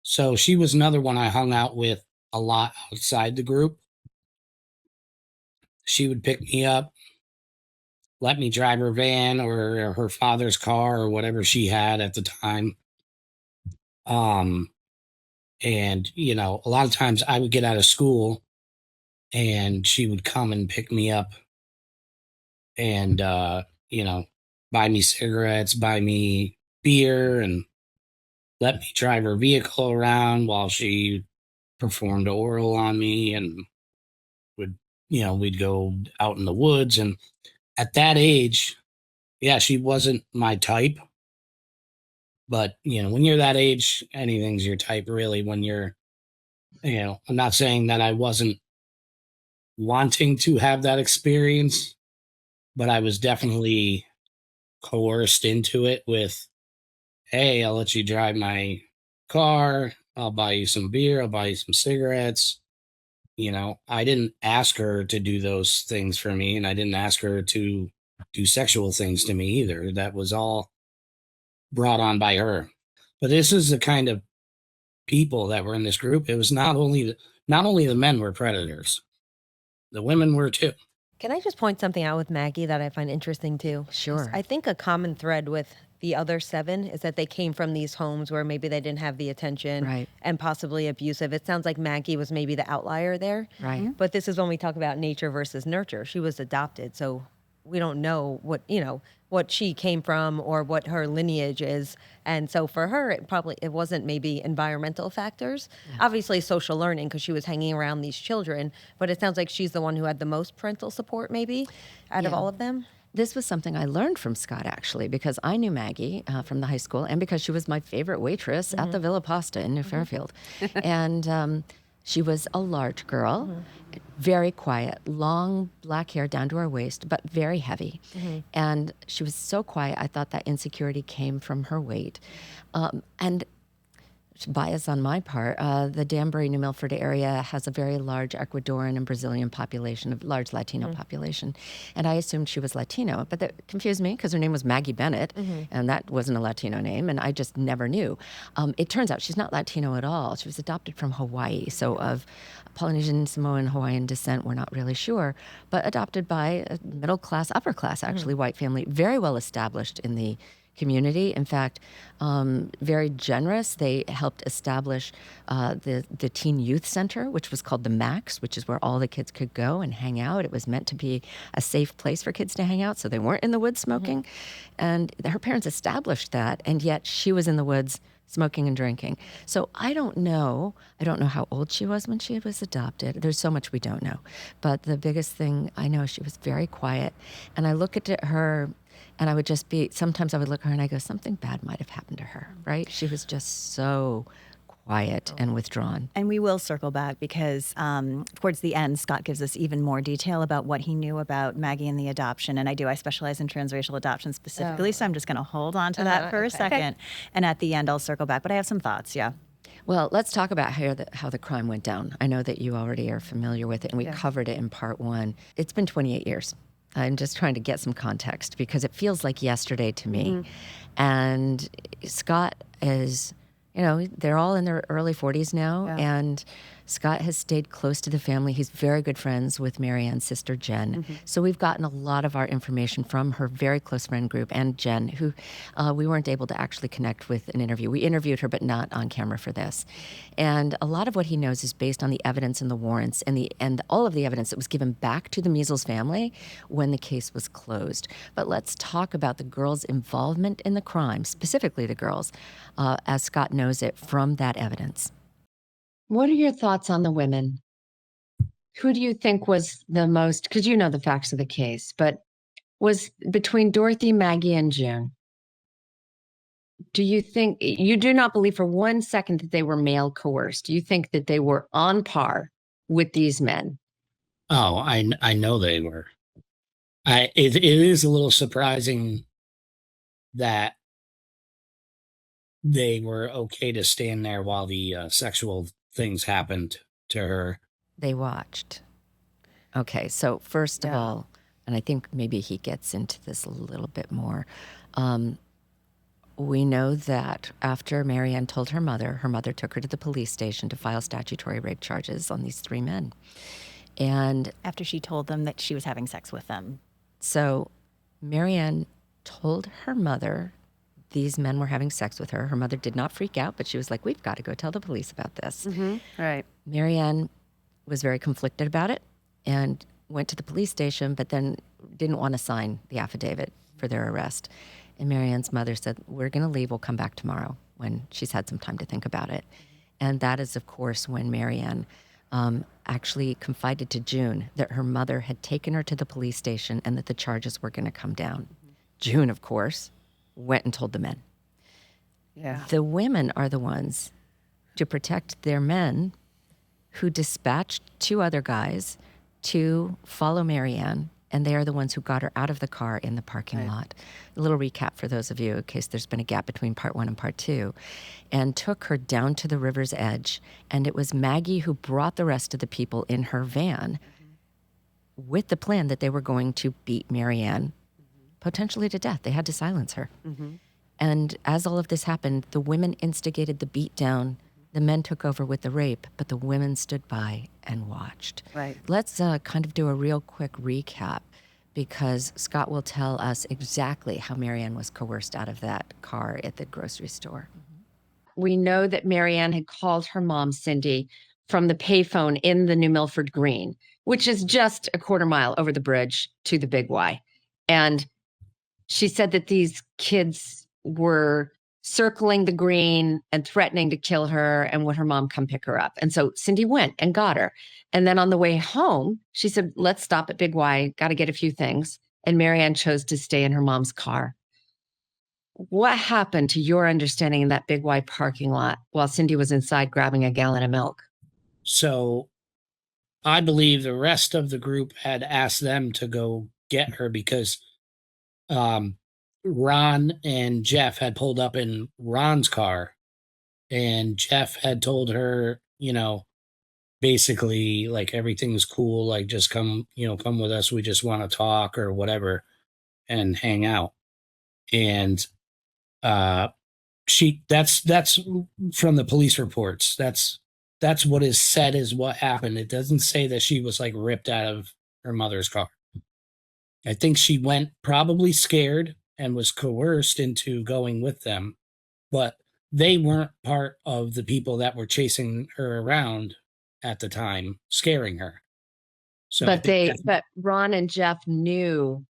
Speaker 5: So she was another one I hung out with a lot outside the group. She would pick me up, let me drive her van or her father's car or whatever she had at the time. And a lot of times I would get out of school and she would come and pick me up and buy me cigarettes, buy me beer, and let me drive her vehicle around while she performed oral on me, and we'd go out in the woods. And at that age, yeah, she wasn't my type. But, when you're that age, anything's your type, really, when you're I'm not saying that I wasn't wanting to have that experience, but I was definitely coerced into it with, hey, I'll let you drive my car. I'll buy you some beer. I'll buy you some cigarettes. I didn't ask her to do those things for me, and I didn't ask her to do sexual things to me either. That was all brought on by her. But this is the kind of people that were in this group. It was not only the men were predators, the women were too.
Speaker 4: Can I just point something out with Maggie that I find interesting too?
Speaker 1: Sure.
Speaker 4: I think a common thread with the other 7 is that they came from these homes where maybe they didn't have the attention
Speaker 1: Right.
Speaker 4: and possibly abusive. It sounds like Maggie was maybe the outlier there.
Speaker 1: Right. Mhm.
Speaker 4: But this is when we talk about nature versus nurture. She was adopted, so we don't know what she came from or what her lineage is. And so for her, it wasn't maybe environmental factors, obviously social learning because she was hanging around these children, but it sounds like she's the one who had the most parental support maybe out of
Speaker 1: Yeah.
Speaker 4: all of them.
Speaker 1: This was something I learned from Scott, actually, because I knew Maggie from the high school and because she was my favorite waitress at the Villa Pasta in New Fairfield. And she was a large girl, very quiet, long black hair down to her waist, but very heavy. And she was so quiet, I thought that insecurity came from her weight. And bias on my part. The Danbury, New Milford area has a very large Ecuadorian and Brazilian population, a large Latino population. And I assumed she was Latino, but that confused me because her name was Maggie Bennett, and that wasn't a Latino name, and I just never knew. It turns out she's not Latino at all. She was adopted from Hawaii, so of Polynesian, Samoan, Hawaiian descent, we're not really sure, but adopted by a middle class, upper class, actually, white family, very well established in the community. In fact, very generous. They helped establish the Teen Youth Center, which was called the Max, which is where all the kids could go and hang out. It was meant to be a safe place for kids to hang out, so they weren't in the woods smoking. And her parents established that, and yet she was in the woods smoking and drinking. So I don't know how old she was when she was adopted. There's so much we don't know. But the biggest thing I know, she was very quiet. And I look at her and I would just sometimes I would look at her and I go, something bad might have happened to her, right? She was just so quiet and withdrawn.
Speaker 2: And we will circle back because towards the end, Scott gives us even more detail about what he knew about Maggie and the adoption. And I specialize in transracial adoption specifically, so I'm just going to hold on to that for a second. And at the end, I'll circle back. But I have some thoughts, yeah.
Speaker 1: Well, let's talk about how the crime went down. I know that you already are familiar with it, and we covered it in part 1. It's been 28 years. I'm just trying to get some context because it feels like yesterday to me. And Scott is, they're all in their early 40s now. Yeah. And Scott has stayed close to the family. He's very good friends with Maryann's sister, Jen. So we've gotten a lot of our information from her very close friend group and Jen, who we weren't able to actually connect with an interview. We interviewed her, but not on camera for this. And a lot of what he knows is based on the evidence in the warrants and all of the evidence that was given back to the Measles family when the case was closed. But let's talk about the girls' involvement in the crime, specifically the girls, as Scott knows it from that evidence. What are your thoughts on the women? Who do you think was the most, because you know the facts of the case, but was between Dorothy, Maggie, and June? Do you think, you do not believe for 1 second that they were male coerced? Do you think that they were on par with these men?
Speaker 5: Oh, I know they were. It is a little surprising that they were okay to stand there while the sexual things happened to her.
Speaker 1: They watched. Okay, so first of all, and I think maybe he gets into this a little bit more, we know that after Maryann told her mother took her to the police station to file statutory rape charges on these 3 men. And
Speaker 2: after she told them that she was having sex with them.
Speaker 1: So Maryann told her mother these men were having sex with her. Her mother did not freak out, but she was like, we've got to go tell the police about this.
Speaker 3: Right.
Speaker 1: Maryann was very conflicted about it and went to the police station, but then didn't want to sign the affidavit for their arrest. And Maryann's mother said, we're going to leave. We'll come back tomorrow when she's had some time to think about it. And that is, of course, when Maryann actually confided to June that her mother had taken her to the police station and that the charges were going to come down. June, of course, went and told the men.
Speaker 3: Yeah.
Speaker 1: The women are the ones to protect their men who dispatched 2 other guys to follow Maryann, and they are the ones who got her out of the car in the parking lot. A little recap for those of you, in case there's been a gap between part 1 and part 2, and took her down to the river's edge. And it was Maggie who brought the rest of the people in her van with the plan that they were going to beat Maryann, potentially to death. They had to silence her. And as all of this happened, the women instigated the beatdown. The men took over with the rape, but the women stood by and watched.
Speaker 3: Right.
Speaker 1: Let's kind of do a real quick recap, because Scott will tell us exactly how Maryann was coerced out of that car at the grocery store. We know that Maryann had called her mom, Cindy, from the payphone in the New Milford Green, which is just a quarter mile over the bridge to the Big Y. And she said that these kids were circling the green and threatening to kill her, and would her mom come pick her up. And so Cindy went and got her. And then on the way home, she said, let's stop at Big Y, got to get a few things. And Maryann chose to stay in her mom's car. What happened to your understanding in that Big Y parking lot while Cindy was inside grabbing a gallon of milk?
Speaker 5: So I believe the rest of the group had asked them to go get her because Ron and Jeff had pulled up in Ron's car, and Jeff had told her, basically like everything's cool, like just come with us. We just want to talk or whatever and hang out. And that's from the police reports. That's what is said is what happened. It doesn't say that she was like ripped out of her mother's car. I think she went probably scared and was coerced into going with them, but they weren't part of the people that were chasing her around at the time, scaring her. So,
Speaker 1: But Ron and Jeff knew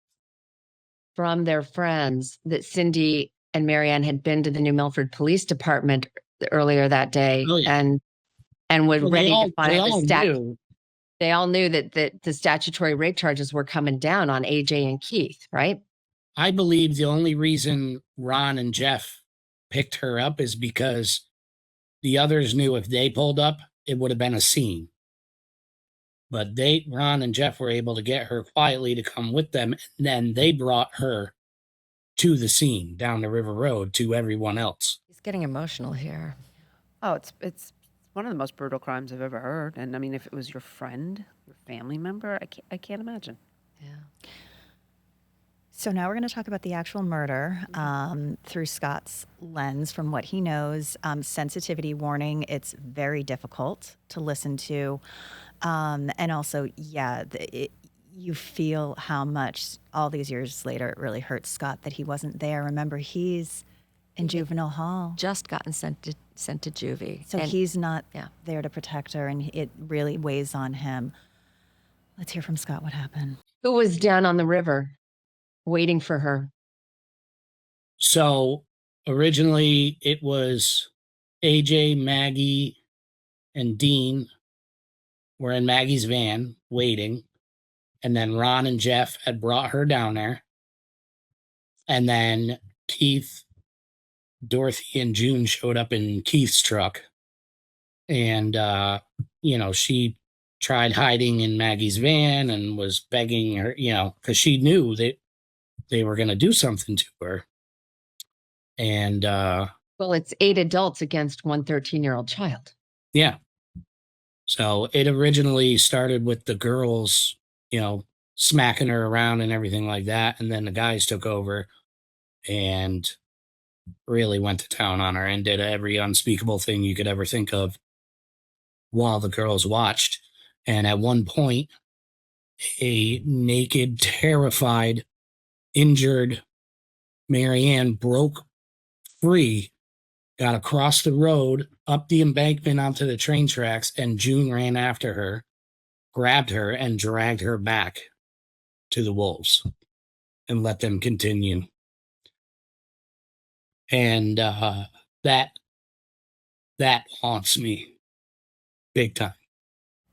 Speaker 1: from their friends that Cindy and Maryann had been to the New Milford Police Department earlier that day, and were ready to find the statute. They all knew that the statutory rape charges were coming down on AJ and Keith, right?
Speaker 5: I believe the only reason Ron and Jeff picked her up is because the others knew if they pulled up, it would have been a scene. But Ron and Jeff were able to get her quietly to come with them, and then they brought her to the scene down the river road to everyone else.
Speaker 1: He's getting emotional here.
Speaker 3: Oh, it's one of the most brutal crimes I've ever heard. And I mean, if it was your friend, your family member, I can't imagine.
Speaker 1: Yeah.
Speaker 2: So now we're going to talk about the actual murder through Scott's lens, from what he knows. Sensitivity warning, it's very difficult to listen to. And also, you feel how much all these years later it really hurts Scott that he wasn't there. Remember, he's in juvenile hall.
Speaker 1: Just gotten sent to juvie.
Speaker 2: So he's not there to protect her, and it really weighs on him. Let's hear from Scott what happened.
Speaker 1: Who was down on the river waiting for her?
Speaker 5: So originally it was AJ, Maggie, and Dean were in Maggie's van waiting. And then Ron and Jeff had brought her down there. And then Keith, Dorothy, and June showed up in Keith's truck. And, she tried hiding in Maggie's van and was begging her, because she knew that they were going to do something to her. And
Speaker 1: well, it's 8 adults against one 13-year-old child.
Speaker 5: Yeah. So it originally started with the girls, smacking her around and everything like that. And then the guys took over and really went to town on her and did every unspeakable thing you could ever think of while the girls watched. And at one point, a naked, terrified, injured Maryann broke free, got across the road, up the embankment onto the train tracks, and June ran after her, grabbed her, and dragged her back to the wolves and let them continue. And that haunts me big time.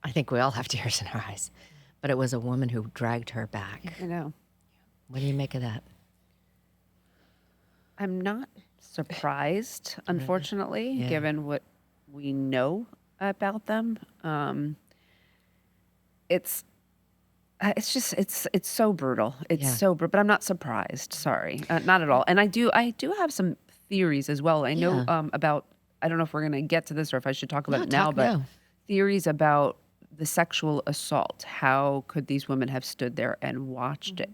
Speaker 1: I think we all have tears in our eyes. But it was a woman who dragged her back.
Speaker 3: I know.
Speaker 1: What do you make of that?
Speaker 3: I'm not surprised, unfortunately, given what we know about them. It's so brutal. It's
Speaker 1: Yeah.
Speaker 3: so brutal, but I'm not surprised. Sorry, not at all. And I do have some theories as well. I know
Speaker 1: Yeah.
Speaker 3: about. I don't know if we're going to get to this or if I should talk about
Speaker 1: No,
Speaker 3: it now,
Speaker 1: talk
Speaker 3: but
Speaker 1: now.
Speaker 3: theories about the sexual assault. How could these women have stood there and watched it?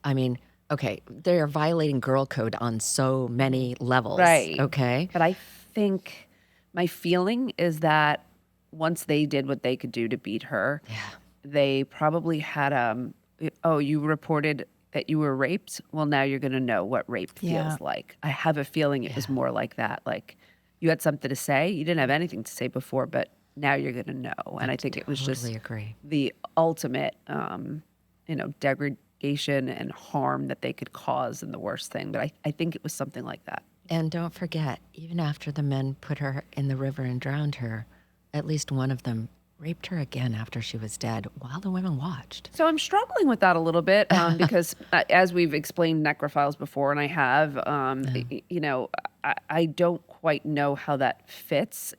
Speaker 1: I mean, okay, they are violating girl code on so many levels.
Speaker 3: Right.
Speaker 1: Okay.
Speaker 3: But I think my feeling is that once they did what they could do to beat her, they probably had oh, you reported that you were raped? Well, now you're going to know what rape
Speaker 2: Yeah.
Speaker 3: feels like. I have a feeling it was more like that. Like you had something to say, you didn't have anything to say before, but now you're going to know. And I think it was just
Speaker 1: Totally agree.
Speaker 3: the ultimate degradation and harm that they could cause in the worst thing. But I think it was something like that.
Speaker 1: And don't forget, even after the men put her in the river and drowned her, at least one of them raped her again after she was dead while the women watched.
Speaker 3: So I'm struggling with that a little bit because, as we've explained necrophiles before, and I have, I don't quite know how that fits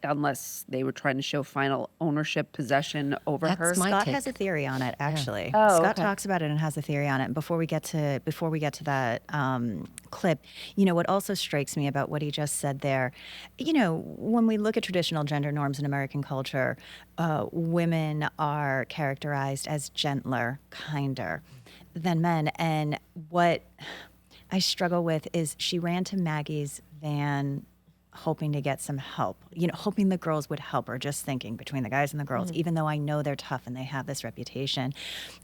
Speaker 3: unless they were trying to show final ownership, possession over
Speaker 1: That's
Speaker 3: her.
Speaker 1: my
Speaker 2: Scott
Speaker 1: take.
Speaker 2: has a theory on it, actually.
Speaker 3: Oh,
Speaker 2: Scott
Speaker 3: okay.
Speaker 2: talks about it and has a theory on it. And before we get to that clip, what also strikes me about what he just said there, when we look at traditional gender norms in American culture, women are characterized as gentler, kinder than men. And what I struggle with is she ran to Maggie's van hoping to get some help, hoping the girls would help her, just thinking between the guys and the girls, even though I know they're tough and they have this reputation.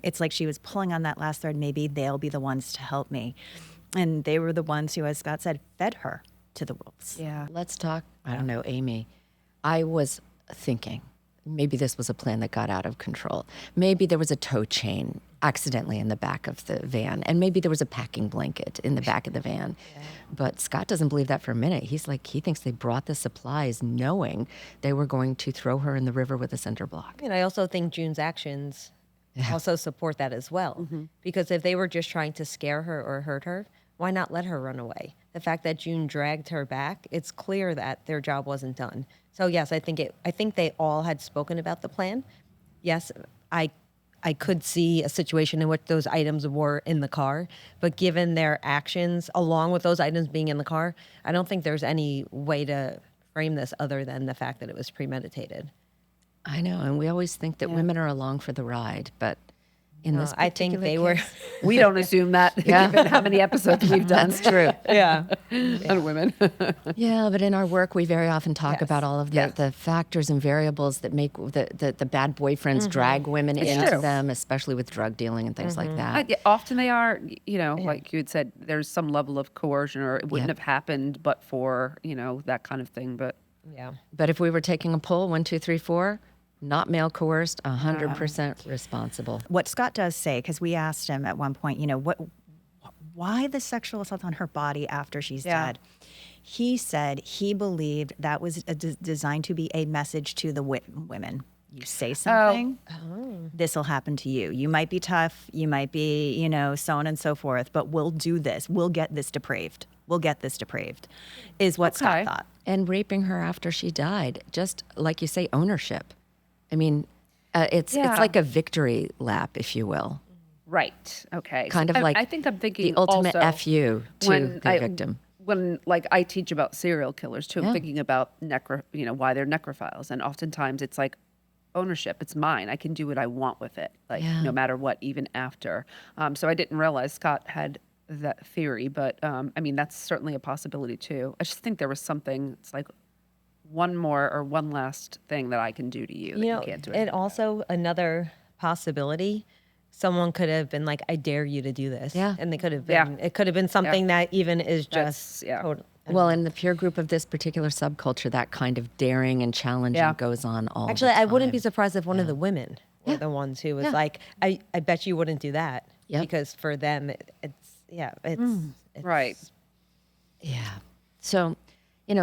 Speaker 2: It's like she was pulling on that last thread, maybe they'll be the ones to help me. And they were the ones who, as Scott said, fed her to the wolves.
Speaker 3: Yeah.
Speaker 1: Let's talk, I don't know, Amy. I was thinking maybe this was a plan that got out of control. Maybe there was a tow chain accidentally in the back of the van, and maybe there was a packing blanket in the back of the van. But Scott doesn't believe that for a minute. He thinks they brought the supplies knowing they were going to throw her in the river with a cinder block.
Speaker 4: And I also think June's actions also support that as well. Because if they were just trying to scare her or hurt her, why not let her run away? The fact that June dragged her back, it's clear that their job wasn't done. So yes, I think they all had spoken about the plan. Yes, I could see a situation in which those items were in the car, but given their actions, along with those items being in the car, I don't think there's any way to frame this other than the fact that it was premeditated.
Speaker 1: I know, and we always think that women are along for the ride, but in this
Speaker 4: I think
Speaker 1: particular
Speaker 4: they were.
Speaker 1: case-
Speaker 3: We don't assume that, given how many episodes we've done
Speaker 1: That's true.
Speaker 4: Yeah.
Speaker 3: on women.
Speaker 1: Yeah, but in our work, we very often talk
Speaker 4: Yes.
Speaker 1: about all of the,
Speaker 3: Yes.
Speaker 1: the factors and variables that make the bad boyfriends drag women into
Speaker 3: true.
Speaker 1: them, especially with drug dealing and things like that.
Speaker 3: Yeah, often they are, like you had said, there's some level of coercion or it wouldn't
Speaker 1: Yeah.
Speaker 3: have happened but for, that kind of thing. But
Speaker 4: Yeah.
Speaker 1: But if we were taking a poll, 1, 2, 3, 4, not male coerced, 100% responsible.
Speaker 2: What Scott does say, because we asked him at one point, why the sexual assault on her body after she's dead? He said he believed that was designed to be a message to the women. You say something, this will happen to you. You might be tough, you might be, so on and so forth, but we'll do this. We'll get this depraved. Is what Scott thought.
Speaker 1: And raping her after she died, just like you say, ownership. I mean, it's like a victory lap, if you will.
Speaker 3: right, okay.
Speaker 1: Kind
Speaker 3: So
Speaker 1: of like
Speaker 3: I think I'm thinking
Speaker 1: the ultimate
Speaker 3: also
Speaker 1: FU to the victim.
Speaker 3: When I teach about serial killers too, I'm thinking about why they're necrophiles, and oftentimes it's like ownership. It's mine. I can do what I want with it, no matter what, even after. So I didn't realize Scott had that theory, but that's certainly a possibility too. I just think there was something. It's like one last thing that I can do to you that you can't do.
Speaker 4: And also another possibility, someone could have been like, I dare you to do this.
Speaker 1: Yeah.
Speaker 4: And they could have been, it could have been something that even is just total.
Speaker 1: Well, in the peer group of this particular subculture, that kind of daring and challenging goes on all
Speaker 4: Actually,
Speaker 1: the time.
Speaker 4: I wouldn't be surprised if one of the women were the ones who was like, I bet you wouldn't do that.
Speaker 1: Yep.
Speaker 4: Because for them, it's
Speaker 3: Right.
Speaker 1: Yeah. So,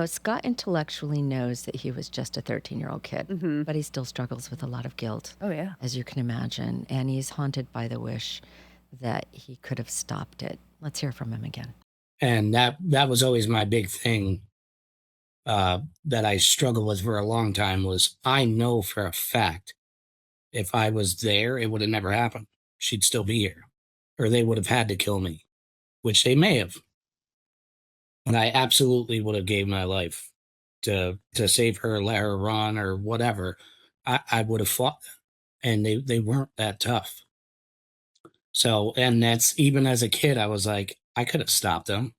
Speaker 1: Scott intellectually knows that he was just a 13-year-old kid, but he still struggles with a lot of guilt.
Speaker 3: Oh, yeah.
Speaker 1: As you can imagine. And he's haunted by the wish that he could have stopped it. Let's hear from him again.
Speaker 5: And that was always my big thing that I struggled with for a long time was I know for a fact if I was there, it would have never happened. She'd still be here, or they would have had to kill me, which they may have. And I absolutely would have gave my life to save her, let her run, or whatever. I would have fought them, and they weren't that tough. So, and that's even as a kid, I was like, I could have stopped them.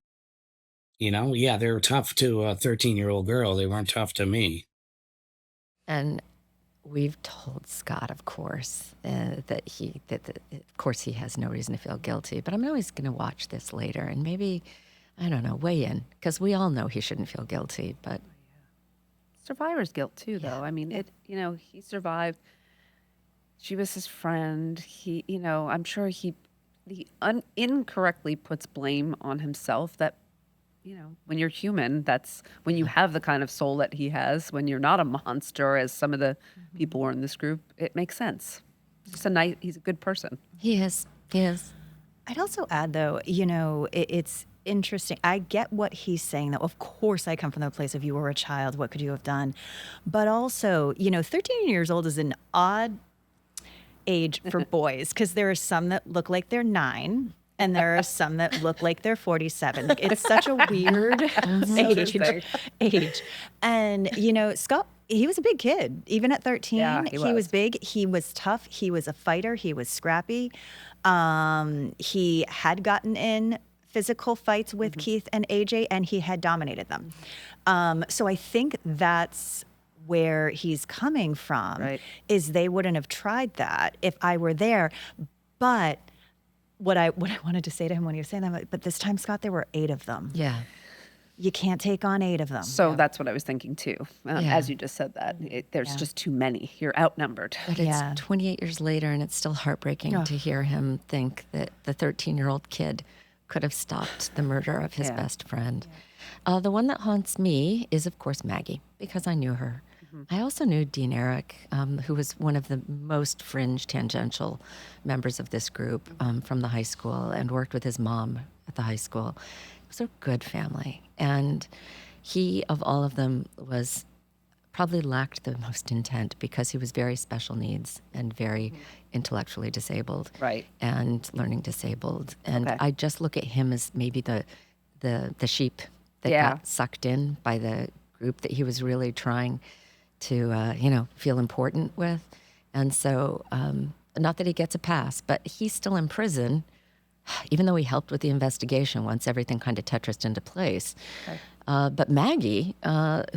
Speaker 5: Yeah, they were tough to a 13-year-old girl. They weren't tough to me.
Speaker 1: And we've told Scott, of course, that of course he has no reason to feel guilty. But I'm always going to watch this later and maybe, I don't know, weigh in, because we all know he shouldn't feel guilty. But
Speaker 3: Survivor's guilt too, though. I mean, he survived. She was his friend. I'm sure he incorrectly puts blame on himself. That, when you're human, that's when you have the kind of soul that he has. When you're not a monster, as some of the people were in this group, it makes sense. He's a good person.
Speaker 1: he is.
Speaker 2: I'd also add, though, it's interesting. I get what he's saying, though. Of course, I come from the place of you were a child. What could you have done? But also, 13 years old is an odd age for boys, because there are some that look like they're 9. And there are some that look like they're 47. Like, it's such a weird age. And, Scott, he was a big kid. Even at 13,
Speaker 3: Yeah, he was
Speaker 2: big. He was tough. He was a fighter. He was scrappy. He had gotten in physical fights with Keith and AJ, and he had dominated them. So I think that's where he's coming from,
Speaker 3: Right.
Speaker 2: is they wouldn't have tried that if I were there. But what I wanted to say to him when he was saying that, but this time, Scott, there were 8 of them.
Speaker 1: Yeah.
Speaker 2: You can't take on 8 of them.
Speaker 3: So that's what I was thinking too.
Speaker 1: Yeah.
Speaker 3: As you just said that, there's just too many. You're outnumbered.
Speaker 1: But
Speaker 2: Yeah.
Speaker 1: it's 28 years later, and it's still heartbreaking to hear him think that the 13-year-old kid could have stopped the murder of his best friend. The one that haunts me is, of course, Maggie, because I knew her. I also knew Dean Eric, who was one of the most fringe, tangential members of this group from the high school, and worked with his mom at the high school. It was a good family. And he, of all of them, probably lacked the most intent, because he was very special needs and very intellectually disabled,
Speaker 3: Right.
Speaker 1: and learning disabled. And
Speaker 3: Okay.
Speaker 1: I just look at him as maybe the sheep that got sucked in by the group that he was really trying to feel important with. And so, not that he gets a pass, but he's still in prison, even though he helped with the investigation once everything kind of tetrised into place.
Speaker 3: Okay.
Speaker 1: But Maggie,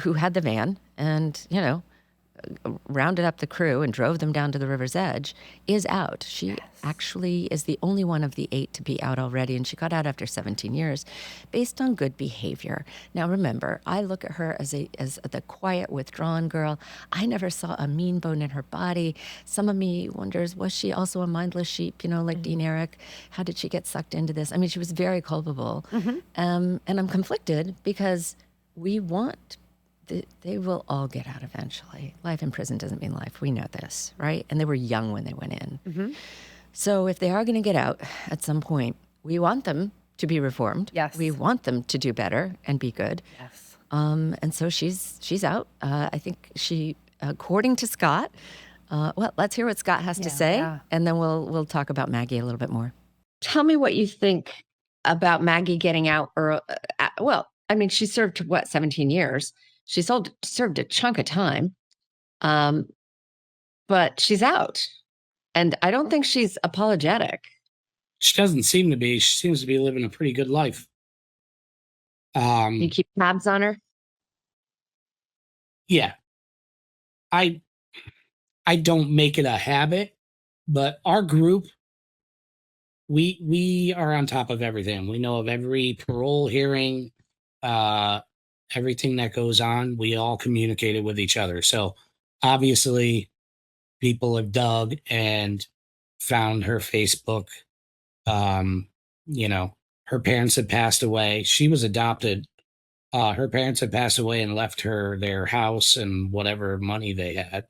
Speaker 1: who had the van and, rounded up the crew and drove them down to the river's edge, is out. She actually is the only one of the 8 to be out already, and she got out after 17 years based on good behavior. Now, remember, I look at her as the quiet, withdrawn girl. I never saw a mean bone in her body. Some of me wonders, was she also a mindless sheep, like Dean Eric? How did she get sucked into this? I mean, she was very culpable. And I'm conflicted, because they will all get out eventually. Life in prison doesn't mean life. We know this, right? And they were young when they went in. So if they are going to get out at some point, we want them to be reformed.
Speaker 3: Yes.
Speaker 1: We want them to do better and be good.
Speaker 3: Yes.
Speaker 1: And so she's out. I think she, according to Scott, well, let's hear what Scott has to say, and then we'll talk about Maggie a little bit more. Tell me what you think about Maggie getting out. She served 17 years. She served a chunk of time, but she's out, and I don't think she's apologetic.
Speaker 5: She doesn't seem to be. She seems to be living a pretty good life.
Speaker 1: You keep tabs on her?
Speaker 5: Yeah. I don't make it a habit, but our group, we are on top of everything. We know of every parole hearing, everything that goes on. We all communicated with each other. So obviously people have dug and found her Facebook. Her parents had passed away. She was adopted. Her parents had passed away and left her their house and whatever money they had.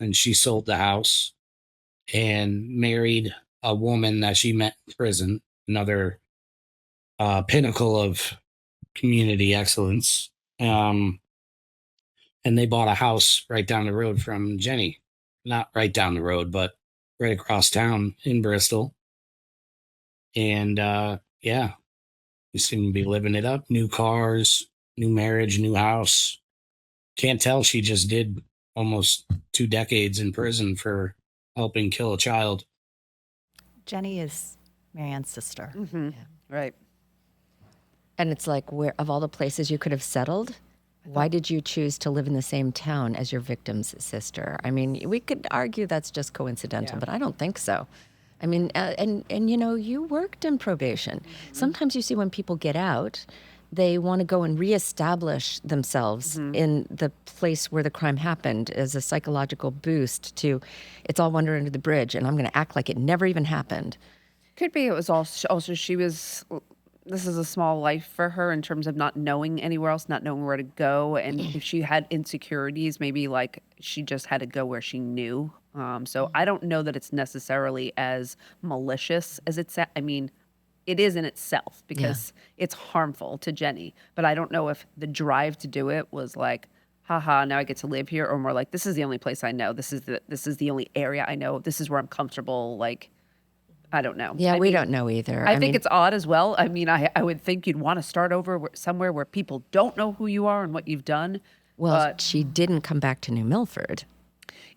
Speaker 5: And she sold the house and married a woman that she met in prison, another pinnacle of community excellence. and they bought a house right down the road from Jenny. Not right down the road, but right across town in Bristol. And yeah, we seem to be living it up. New cars, new marriage, new house. Can't tell she just did almost 2 decades in prison for helping kill a child.
Speaker 2: Jenny is Maryann's sister.
Speaker 3: Right.
Speaker 1: And it's like, where of all the places you could have settled, why did you choose to live in the same town as your victim's sister? I mean, we could argue that's just coincidental, but I don't think so. I mean, and you know, you worked in probation. Sometimes you see when people get out, they want to go and reestablish themselves in the place where the crime happened as a psychological boost to, it's all water under the bridge, and I'm going to act like it never even happened.
Speaker 3: Could be it was also she was, this is a small life for her in terms of not knowing anywhere else, not knowing where to go. And if she had insecurities, maybe like she just had to go where she knew. So I don't know that it's necessarily as malicious as it's, I mean, it is in itself because it's harmful to Jenny. But I don't know if the drive to do it was like, haha, now I get to live here, or more like, this is the only place I know. This is the only area I know. This is where I'm comfortable. Like, I don't know.
Speaker 1: Yeah, we don't know either.
Speaker 3: I think it's odd as well. I mean, I would think you'd want to start over somewhere where people don't know who you are and what you've done.
Speaker 1: Well, she didn't come back to New Milford.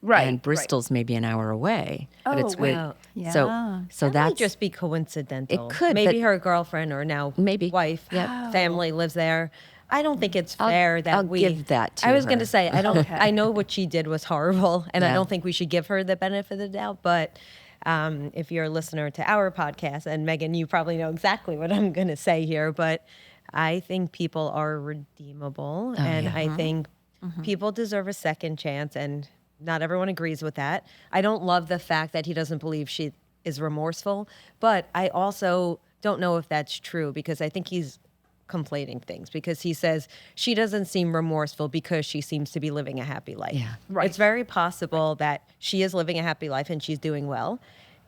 Speaker 3: Right.
Speaker 1: And Bristol's maybe an hour away. But it's with,
Speaker 4: wow.
Speaker 1: so
Speaker 4: That
Speaker 1: that's
Speaker 4: might just be coincidental.
Speaker 1: It could,
Speaker 4: Maybe
Speaker 1: but-
Speaker 4: her girlfriend or now
Speaker 1: Maybe.
Speaker 4: wife, family lives there. I don't think it's fair that
Speaker 1: I'll
Speaker 4: we
Speaker 1: give that to
Speaker 4: I was going
Speaker 1: her.
Speaker 4: to say I don't. I know what she did was horrible, and I
Speaker 1: Yeah.
Speaker 4: don't think we should give her the benefit of the doubt. But if you're a listener to our podcast, and Megan, you probably know exactly what I'm going to say here. But I think people are redeemable, and I think people deserve a second chance, and not everyone agrees with that. I don't love the fact that he doesn't believe she is remorseful, but I also don't know if that's true because I think he's conflating things because he says she doesn't seem remorseful because she seems to be living a happy life.
Speaker 1: Yeah.
Speaker 3: Right.
Speaker 4: It's very possible that she is living a happy life and she's doing well.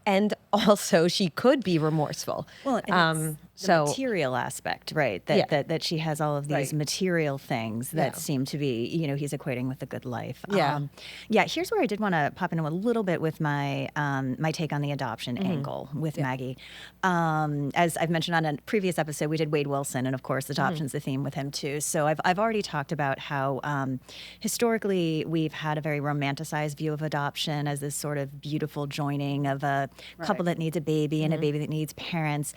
Speaker 4: And also she could be remorseful.
Speaker 2: Well, and it's the
Speaker 4: so
Speaker 2: material aspect, right? That she has all of these
Speaker 3: Right.
Speaker 2: material things that
Speaker 4: Yeah.
Speaker 2: seem to be, he's equating with the good life.
Speaker 4: Yeah.
Speaker 2: Here's where I did want to pop into a little bit with my my take on the adoption angle with Maggie. As I've mentioned on a previous episode, we did Wade Wilson, and of course, adoption's the theme with him too. So I've already talked about how historically we've had a very romanticized view of adoption as this sort of beautiful joining of a couple that needs a baby and a baby that needs parents.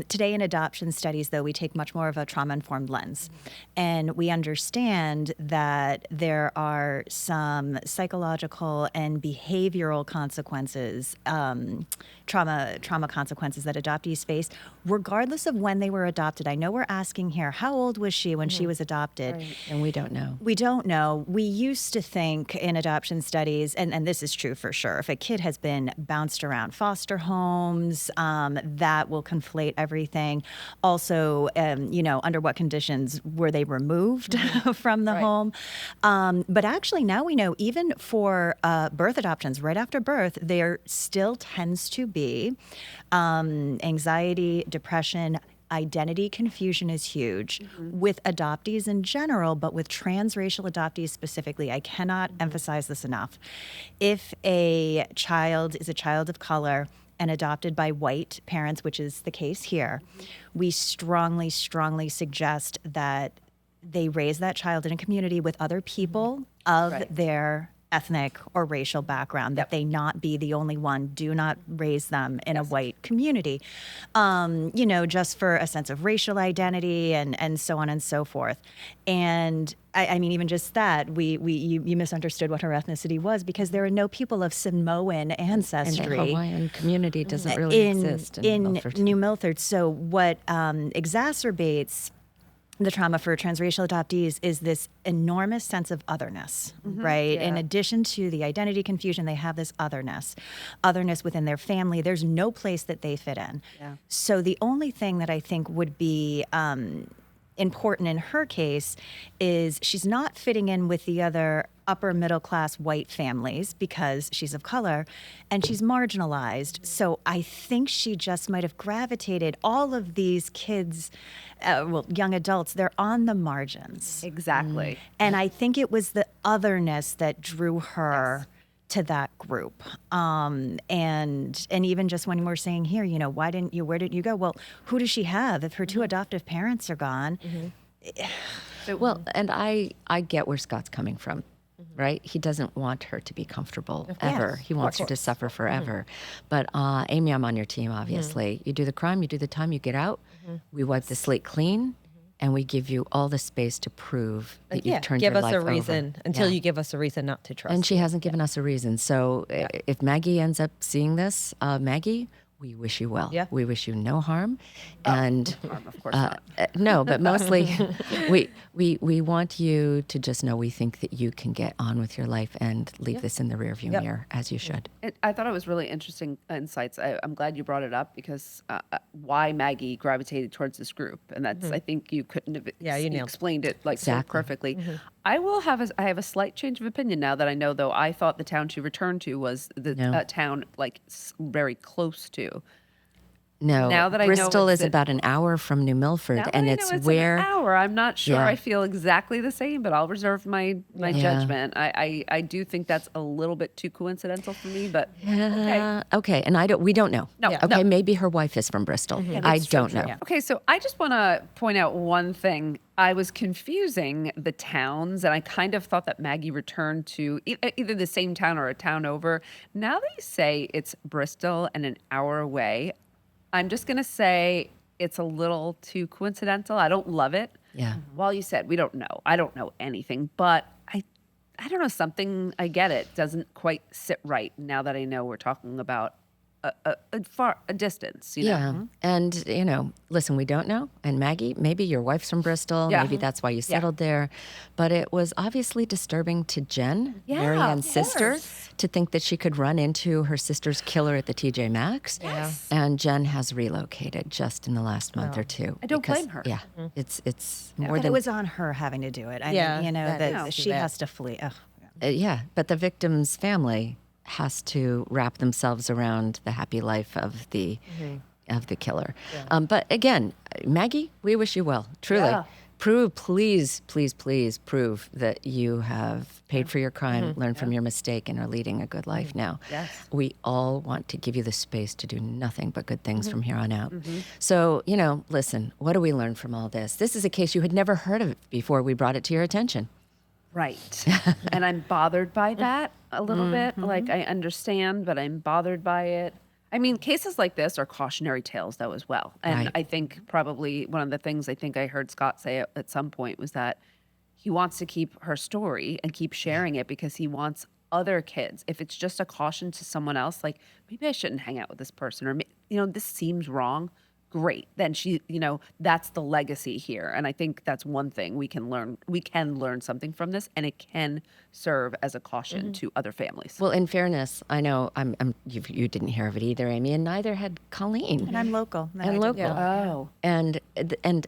Speaker 2: Today in adoption studies, though, we take much more of a trauma-informed lens. And we understand that there are some psychological and behavioral consequences, trauma consequences that adoptees face, regardless of when they were adopted. I know we're asking here, how old was she when she was adopted?
Speaker 1: and we don't know.
Speaker 2: We don't know. We used to think in adoption studies, and this is true for sure, if a kid has been bounced around foster homes, that will conflate everything. Also, under what conditions were they removed from the home? But actually, now we know even for birth adoptions, right after birth, there still tends to be anxiety, depression. Identity confusion is huge with adoptees in general, but with transracial adoptees specifically. I cannot emphasize this enough. If a child is a child of color and adopted by white parents, which is the case here, we strongly, strongly suggest that they raise that child in a community with other people of their ethnic or racial background, that they not be the only one. Do not raise them in a white community, just for a sense of racial identity and so on and so forth. And I mean, even just that, you misunderstood what her ethnicity was because there are no people of Samoan
Speaker 1: And
Speaker 2: ancestry.
Speaker 1: the Hawaiian community doesn't really exist in Milford.
Speaker 2: New Milford. So what exacerbates the trauma for transracial adoptees is this enormous sense of otherness, right? In addition to the identity confusion, they have this otherness within their family. There's no place that they fit in. So the only thing that I think would be important in her case is she's not fitting in with the other upper middle class white families because she's of color and she's marginalized. So I think she just might have gravitated. All of these kids, young adults, they're on the margins.
Speaker 3: Exactly.
Speaker 2: And I think it was the otherness that drew her to that group. And even just when we're saying here, where did you go? Well, who does she have if her two adoptive parents are gone?
Speaker 1: Well, and I get where Scott's coming from, right? He doesn't want her to be comfortable ever. He wants her to suffer forever. But Amy, I'm on your team, obviously. You do the crime, you do the time, you get out. We wipe the slate clean, and we give you all the space to prove that you've turned your life over.
Speaker 4: Give us a reason until you give us a reason not to trust.
Speaker 1: And she hasn't given us a reason. So if Maggie ends up seeing this, Maggie, we wish you well.
Speaker 4: Yeah.
Speaker 1: We wish you no harm. And
Speaker 3: Of course not.
Speaker 1: no, but mostly we want you to just know we think that you can get on with your life and leave this in the rearview mirror, as you should.
Speaker 3: I thought it was really interesting insights. I'm glad you brought it up because why Maggie gravitated towards this group, and that's I think you couldn't have
Speaker 4: you nailed it.
Speaker 3: explained it so
Speaker 1: Exactly.
Speaker 3: perfectly. I have a slight change of opinion now that I know, though. I thought the town she returned to was the town very close to.
Speaker 1: No,
Speaker 3: Now that I know
Speaker 1: Bristol
Speaker 3: it's
Speaker 1: is about an hour from New Milford,
Speaker 3: Now that
Speaker 1: and
Speaker 3: I
Speaker 1: it's
Speaker 3: know it's
Speaker 1: where
Speaker 3: an hour. I'm not sure
Speaker 1: Yeah.
Speaker 3: I feel exactly the same, but I'll reserve my judgment. I do think that's a little bit too coincidental for me, but
Speaker 1: okay, and we don't know.
Speaker 3: No,
Speaker 1: okay,
Speaker 3: no.
Speaker 1: maybe her wife is from Bristol. I don't know.
Speaker 3: Okay, so I just want to point out one thing. I was confusing the towns, and I kind of thought that Maggie returned to either the same town or a town over. Now they say it's Bristol and an hour away. I'm just going to say it's a little too coincidental. I don't love it.
Speaker 1: Yeah.
Speaker 3: Well, you said we don't know. I don't know anything, but I don't know, something, I get it, doesn't quite sit right now that I know we're talking about a distance,
Speaker 1: Yeah. And, listen, we don't know. And Maggie, maybe your wife's from Bristol.
Speaker 3: Yeah.
Speaker 1: Maybe that's why you settled there. But it was obviously disturbing to Jen, Marianne's sister, to think that she could run into her sister's killer at the TJ Maxx.
Speaker 3: Yes.
Speaker 1: And Jen has relocated just in the last month or two.
Speaker 3: I don't blame her.
Speaker 1: Yeah. It's more
Speaker 2: But
Speaker 1: than
Speaker 2: it was on her having to do it. I
Speaker 4: Yeah,
Speaker 2: mean,
Speaker 4: that
Speaker 2: that
Speaker 4: is
Speaker 2: she
Speaker 4: too bad.
Speaker 2: has to flee. Ugh.
Speaker 1: yeah, but the victim's family has to wrap themselves around the happy life of the killer. But again, Maggie, we wish you well. Truly,
Speaker 3: Yeah.
Speaker 1: please prove that you have paid for your crime, learned from your mistake, and are leading a good life now.
Speaker 3: Yes.
Speaker 1: We all want to give you the space to do nothing but good things from here on out. So, listen, what do we learn from all this? This is a case you had never heard of before we brought it to your attention.
Speaker 3: Right. And I'm bothered by that a little bit. Like, I understand, but I'm bothered by it. I mean, cases like this are cautionary tales, though, as well. And
Speaker 1: Right.
Speaker 3: I think probably one of the things I think I heard Scott say at some point was that he wants to keep her story and keep sharing it because he wants other kids. If it's just a caution to someone else, like, maybe I shouldn't hang out with this person, or, this seems wrong. Great. Then that's the legacy here. And I think that's one thing we can learn. We can learn something from this, and it can serve as a caution to other families.
Speaker 1: Well, in fairness, I know you didn't hear of it either, Amy, and neither had Colleen.
Speaker 2: And I'm local.
Speaker 1: And local.
Speaker 3: Oh.
Speaker 1: And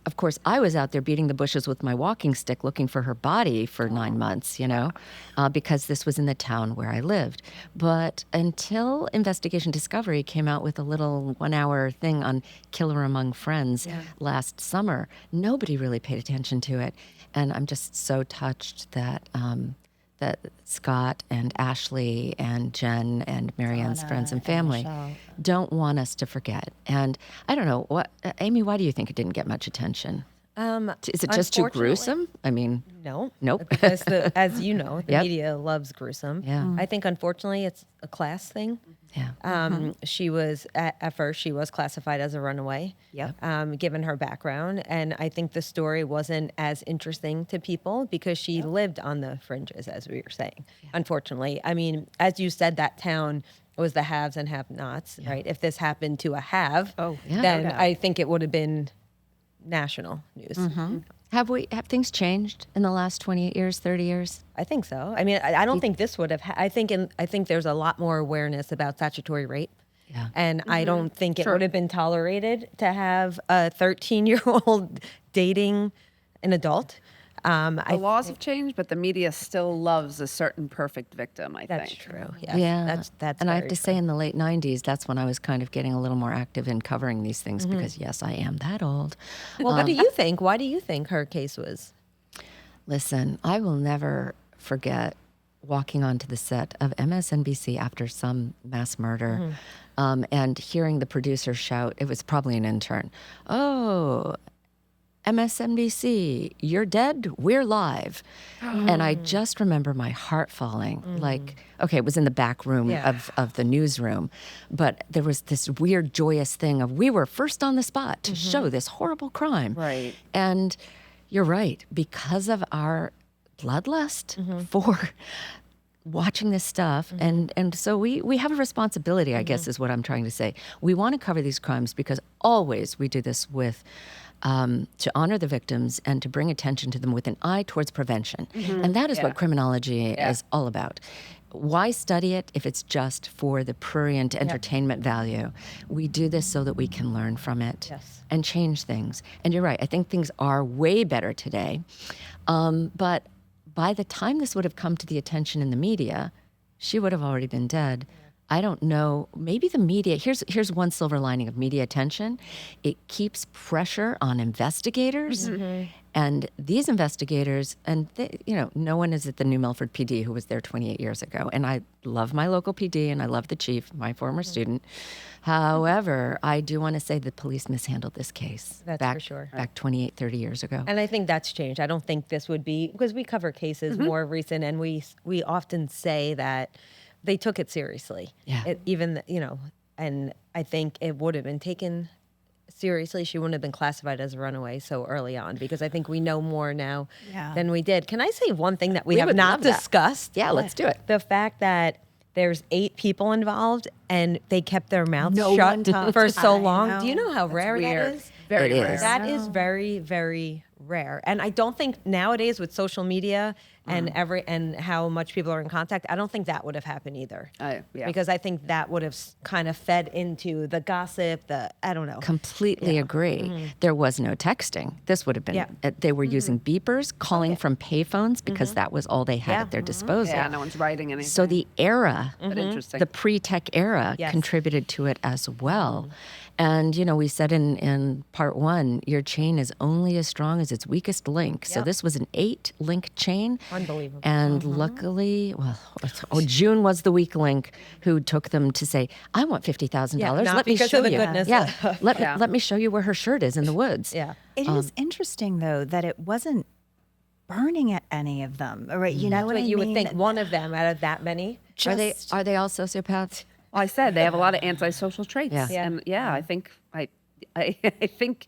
Speaker 1: of course, I was out there beating the bushes with my walking stick looking for her body for 9 months, because this was in the town where I lived. But until Investigation Discovery came out with a little 1-hour thing on Killer Among Friends last summer, nobody really paid attention to it. And I'm just so touched that Scott and Ashley and Jen and Marianne's friends and family don't want us to forget. And I don't know, Amy, why do you think it didn't get much attention? Is it just too
Speaker 4: Unfortunately-
Speaker 1: gruesome? I mean,
Speaker 4: No.
Speaker 1: Nope.
Speaker 4: Because as you know, the
Speaker 1: Yep.
Speaker 4: media loves gruesome.
Speaker 1: Yeah.
Speaker 4: I think unfortunately it's a class thing.
Speaker 1: yeah.
Speaker 4: She was at first she was classified as a runaway.
Speaker 2: Yep.
Speaker 4: Given her background, and I think the story wasn't as interesting to people because she lived on the fringes, as we were saying. Unfortunately, I mean, as you said, that town was the haves and have-nots, right? If this happened to a have,
Speaker 1: Yeah.
Speaker 4: then
Speaker 3: No doubt.
Speaker 4: I think it would have been national news.
Speaker 1: Have things changed in the last 28 years, 30 years?
Speaker 4: I think so. I mean, I don't think this would have. I think there's a lot more awareness about statutory rape.
Speaker 1: Yeah.
Speaker 4: And I don't think it would have been tolerated to have a 13-year-old dating an adult.
Speaker 3: The laws have changed, but the media still loves a certain perfect victim, I
Speaker 4: That's
Speaker 3: think.
Speaker 4: true. Yes,
Speaker 1: Yeah.
Speaker 4: that's
Speaker 1: and I
Speaker 4: very
Speaker 1: have to
Speaker 4: true.
Speaker 1: say, in the late 90s, that's when I was kind of getting a little more active in covering these things because, yes, I am that old.
Speaker 4: Well, what do you think? Why do you think her case was?
Speaker 1: Listen, I will never forget walking onto the set of MSNBC after some mass murder and hearing the producer shout, it was probably an intern, "Oh, MSNBC, you're dead, we're live." And I just remember my heart falling. Like, okay, it was in the back room
Speaker 4: Yeah.
Speaker 1: of the newsroom, but there was this weird, joyous thing of we were first on the spot to show this horrible crime.
Speaker 3: Right.
Speaker 1: And you're right, because of our bloodlust for watching this stuff. And so we have a responsibility, I guess is what I'm trying to say. We want to cover these crimes because always we do this with to honor the victims and to bring attention to them with an eye towards prevention. And that is what criminology is all about. Why study it if it's just for the prurient entertainment value? We do this so that we can learn from it
Speaker 4: Yes.
Speaker 1: and change things. And you're right, I think things are way better today. But by the time this would have come to the attention in the media, she would have already been dead. I don't know. Maybe the media, here's one silver lining of media attention. It keeps pressure on investigators. And these investigators, and they, no one is at the New Milford PD who was there 28 years ago. And I love my local PD and I love the chief, my former student. However, I do want to say the police mishandled this case.
Speaker 4: That's
Speaker 1: back,
Speaker 4: for sure.
Speaker 1: Back 28, 30 years ago.
Speaker 4: And I think that's changed. I don't think this would be, because we cover cases more recent, and we often say that they took it seriously.
Speaker 1: Yeah.
Speaker 4: And I think it would have been taken seriously. She wouldn't have been classified as a runaway so early on, because I think we know more now than we did. Can I say one thing that we have
Speaker 1: would
Speaker 4: not
Speaker 1: love that.
Speaker 4: discussed?
Speaker 1: Yeah, let's do it.
Speaker 4: The fact that there's 8 people involved and they kept their mouths
Speaker 2: No one
Speaker 4: shut
Speaker 2: talked.
Speaker 4: for so
Speaker 2: I
Speaker 4: long.
Speaker 2: know.
Speaker 4: Do you know how rare
Speaker 3: Weird.
Speaker 4: that is?
Speaker 3: Very
Speaker 1: It
Speaker 3: rare.
Speaker 1: is.
Speaker 4: That is very, very rare. And I don't think nowadays with social media and and how much people are in contact, I don't think that would have happened either.
Speaker 3: Yeah.
Speaker 4: Because I think that would have kind of fed into the gossip, I don't know.
Speaker 1: Completely agree. There was no texting. This would have been, they were using beepers, calling from payphones because that was all they had at their disposal.
Speaker 3: Yeah, no one's writing anything.
Speaker 1: So the era,
Speaker 3: but interesting.
Speaker 1: the pre-tech era
Speaker 4: Yes.
Speaker 1: contributed to it as well. And, we said in part 1, your chain is only as strong as its weakest link. So this was an 8-link chain.
Speaker 4: Unbelievable.
Speaker 1: And luckily, June was the weak link who took them to say, I want $50,000.
Speaker 4: not
Speaker 1: Let me
Speaker 4: because
Speaker 1: show
Speaker 4: of the
Speaker 1: you.
Speaker 4: goodness
Speaker 1: Yeah.
Speaker 4: of-
Speaker 1: Let me show you where her shirt is in the woods.
Speaker 4: Yeah.
Speaker 2: It is interesting, though, that it wasn't burning at any of them. Right? You know what
Speaker 4: But
Speaker 2: I
Speaker 4: you
Speaker 2: mean?
Speaker 4: would think one of them out of that many.
Speaker 1: Are they all sociopaths?
Speaker 3: Well, I said they have a lot of antisocial traits.
Speaker 1: Yeah.
Speaker 4: Yeah.
Speaker 3: And I think I think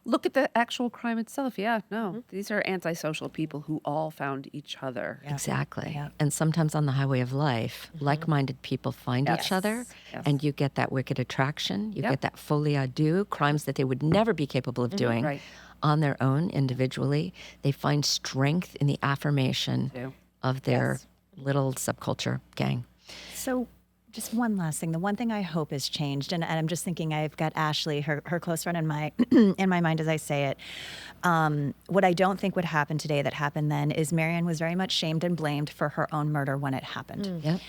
Speaker 3: look at the actual crime itself. Yeah, no. These are antisocial people who all found each other.
Speaker 1: Exactly. And sometimes on the highway of life, like-minded people find each other,
Speaker 3: Yes.
Speaker 1: and you get that wicked attraction. You
Speaker 3: Yep.
Speaker 1: get that folie à deux, crimes that they would never be capable of doing
Speaker 3: Right.
Speaker 1: on their own individually. They find strength in the affirmation
Speaker 3: Too.
Speaker 1: of their little subculture gang.
Speaker 2: So, just one last thing. The one thing I hope has changed, and I'm just thinking, I've got Ashley, her close friend, in my in my mind as I say it. What I don't think would happen today that happened then is Maryann was very much shamed and blamed for her own murder when it happened.
Speaker 1: Yep.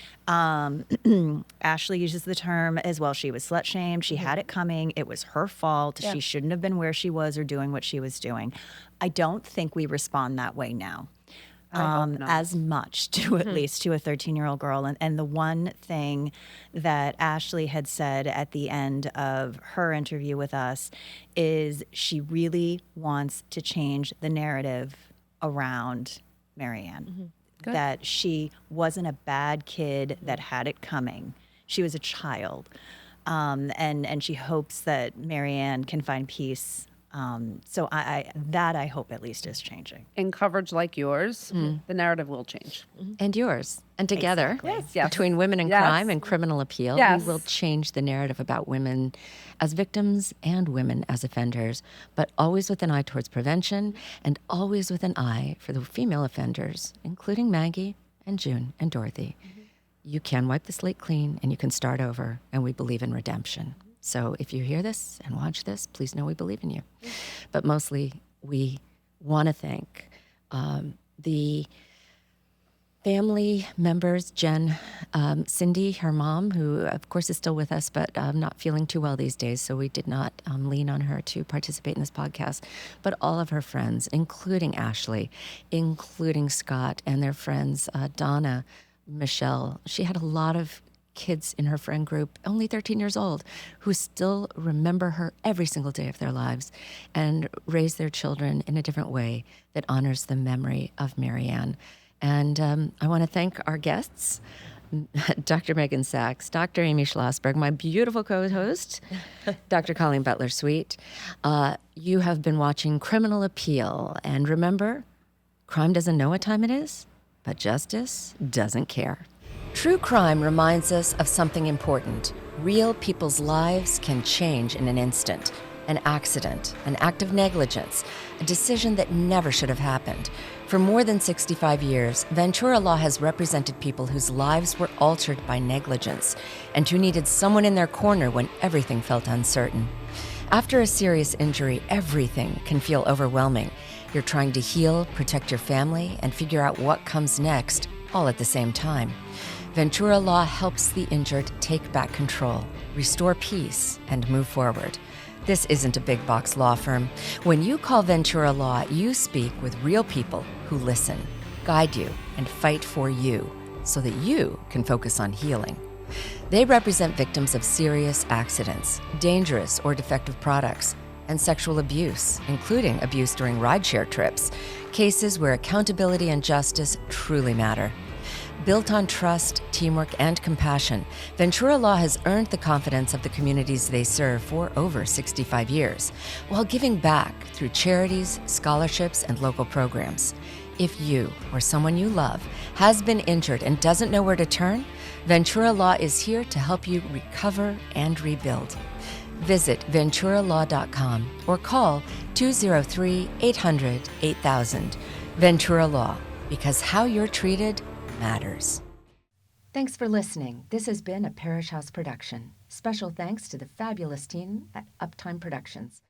Speaker 2: Ashley uses the term as well. She was slut shamed. She had it coming. It was her fault. She shouldn't have been where she was or doing what she was doing. I don't think we respond that way now. As much to at least to a 13-year-old girl. And the one thing that Ashley had said at the end of her interview with us is she really wants to change the narrative around Maryann. That she wasn't a bad kid that had it coming. She was a child. And she hopes that Maryann can find peace. So I hope at least is changing.
Speaker 3: In coverage like yours, the narrative will change.
Speaker 1: And yours. And together,
Speaker 3: Yes.
Speaker 1: between women in
Speaker 3: Yes.
Speaker 1: crime and criminal appeal,
Speaker 3: Yes.
Speaker 1: we will change the narrative about women as victims and women as offenders, but always with an eye towards prevention and always with an eye for the female offenders, including Maggie and June and Dorothy. You can wipe the slate clean and you can start over, and we believe in redemption. So if you hear this and watch this, please know we believe in you. But mostly, we want to thank the family members, Jen, Cindy, her mom, who of course is still with us, but not feeling too well these days, so we did not lean on her to participate in this podcast. But all of her friends, including Ashley, including Scott and their friends, Donna, Michelle. She had a lot of kids in her friend group, only 13 years old, who still remember her every single day of their lives and raise their children in a different way that honors the memory of Maryann. And I want to thank our guests, Dr. Meghan Sacks, Dr. Amy Shlosberg, my beautiful co-host, Dr. Colleen Butler-Sweet. You have been watching Criminal Appeal. And remember, crime doesn't know what time it is, but justice doesn't care. True crime reminds us of something important. Real people's lives can change in an instant. An accident, an act of negligence, a decision that never should have happened. For more than 65 years, Ventura Law has represented people whose lives were altered by negligence and who needed someone in their corner when everything felt uncertain. After a serious injury, everything can feel overwhelming. You're trying to heal, protect your family, and figure out what comes next, all at the same time. Ventura Law helps the injured take back control, restore peace, and move forward. This isn't a big box law firm. When you call Ventura Law, you speak with real people who listen, guide you, and fight for you so that you can focus on healing. They represent victims of serious accidents, dangerous or defective products, and sexual abuse, including abuse during rideshare trips, cases where accountability and justice truly matter. Built on trust, teamwork, and compassion, Ventura Law has earned the confidence of the communities they serve for over 65 years, while giving back through charities, scholarships, and local programs. If you or someone you love has been injured and doesn't know where to turn, Ventura Law is here to help you recover and rebuild. Visit venturalaw.com or call 203-800-8000. Ventura Law, because how you're treated matters. Thanks for listening. This has been a Parish House production. Special thanks to the fabulous team at Uptime Productions.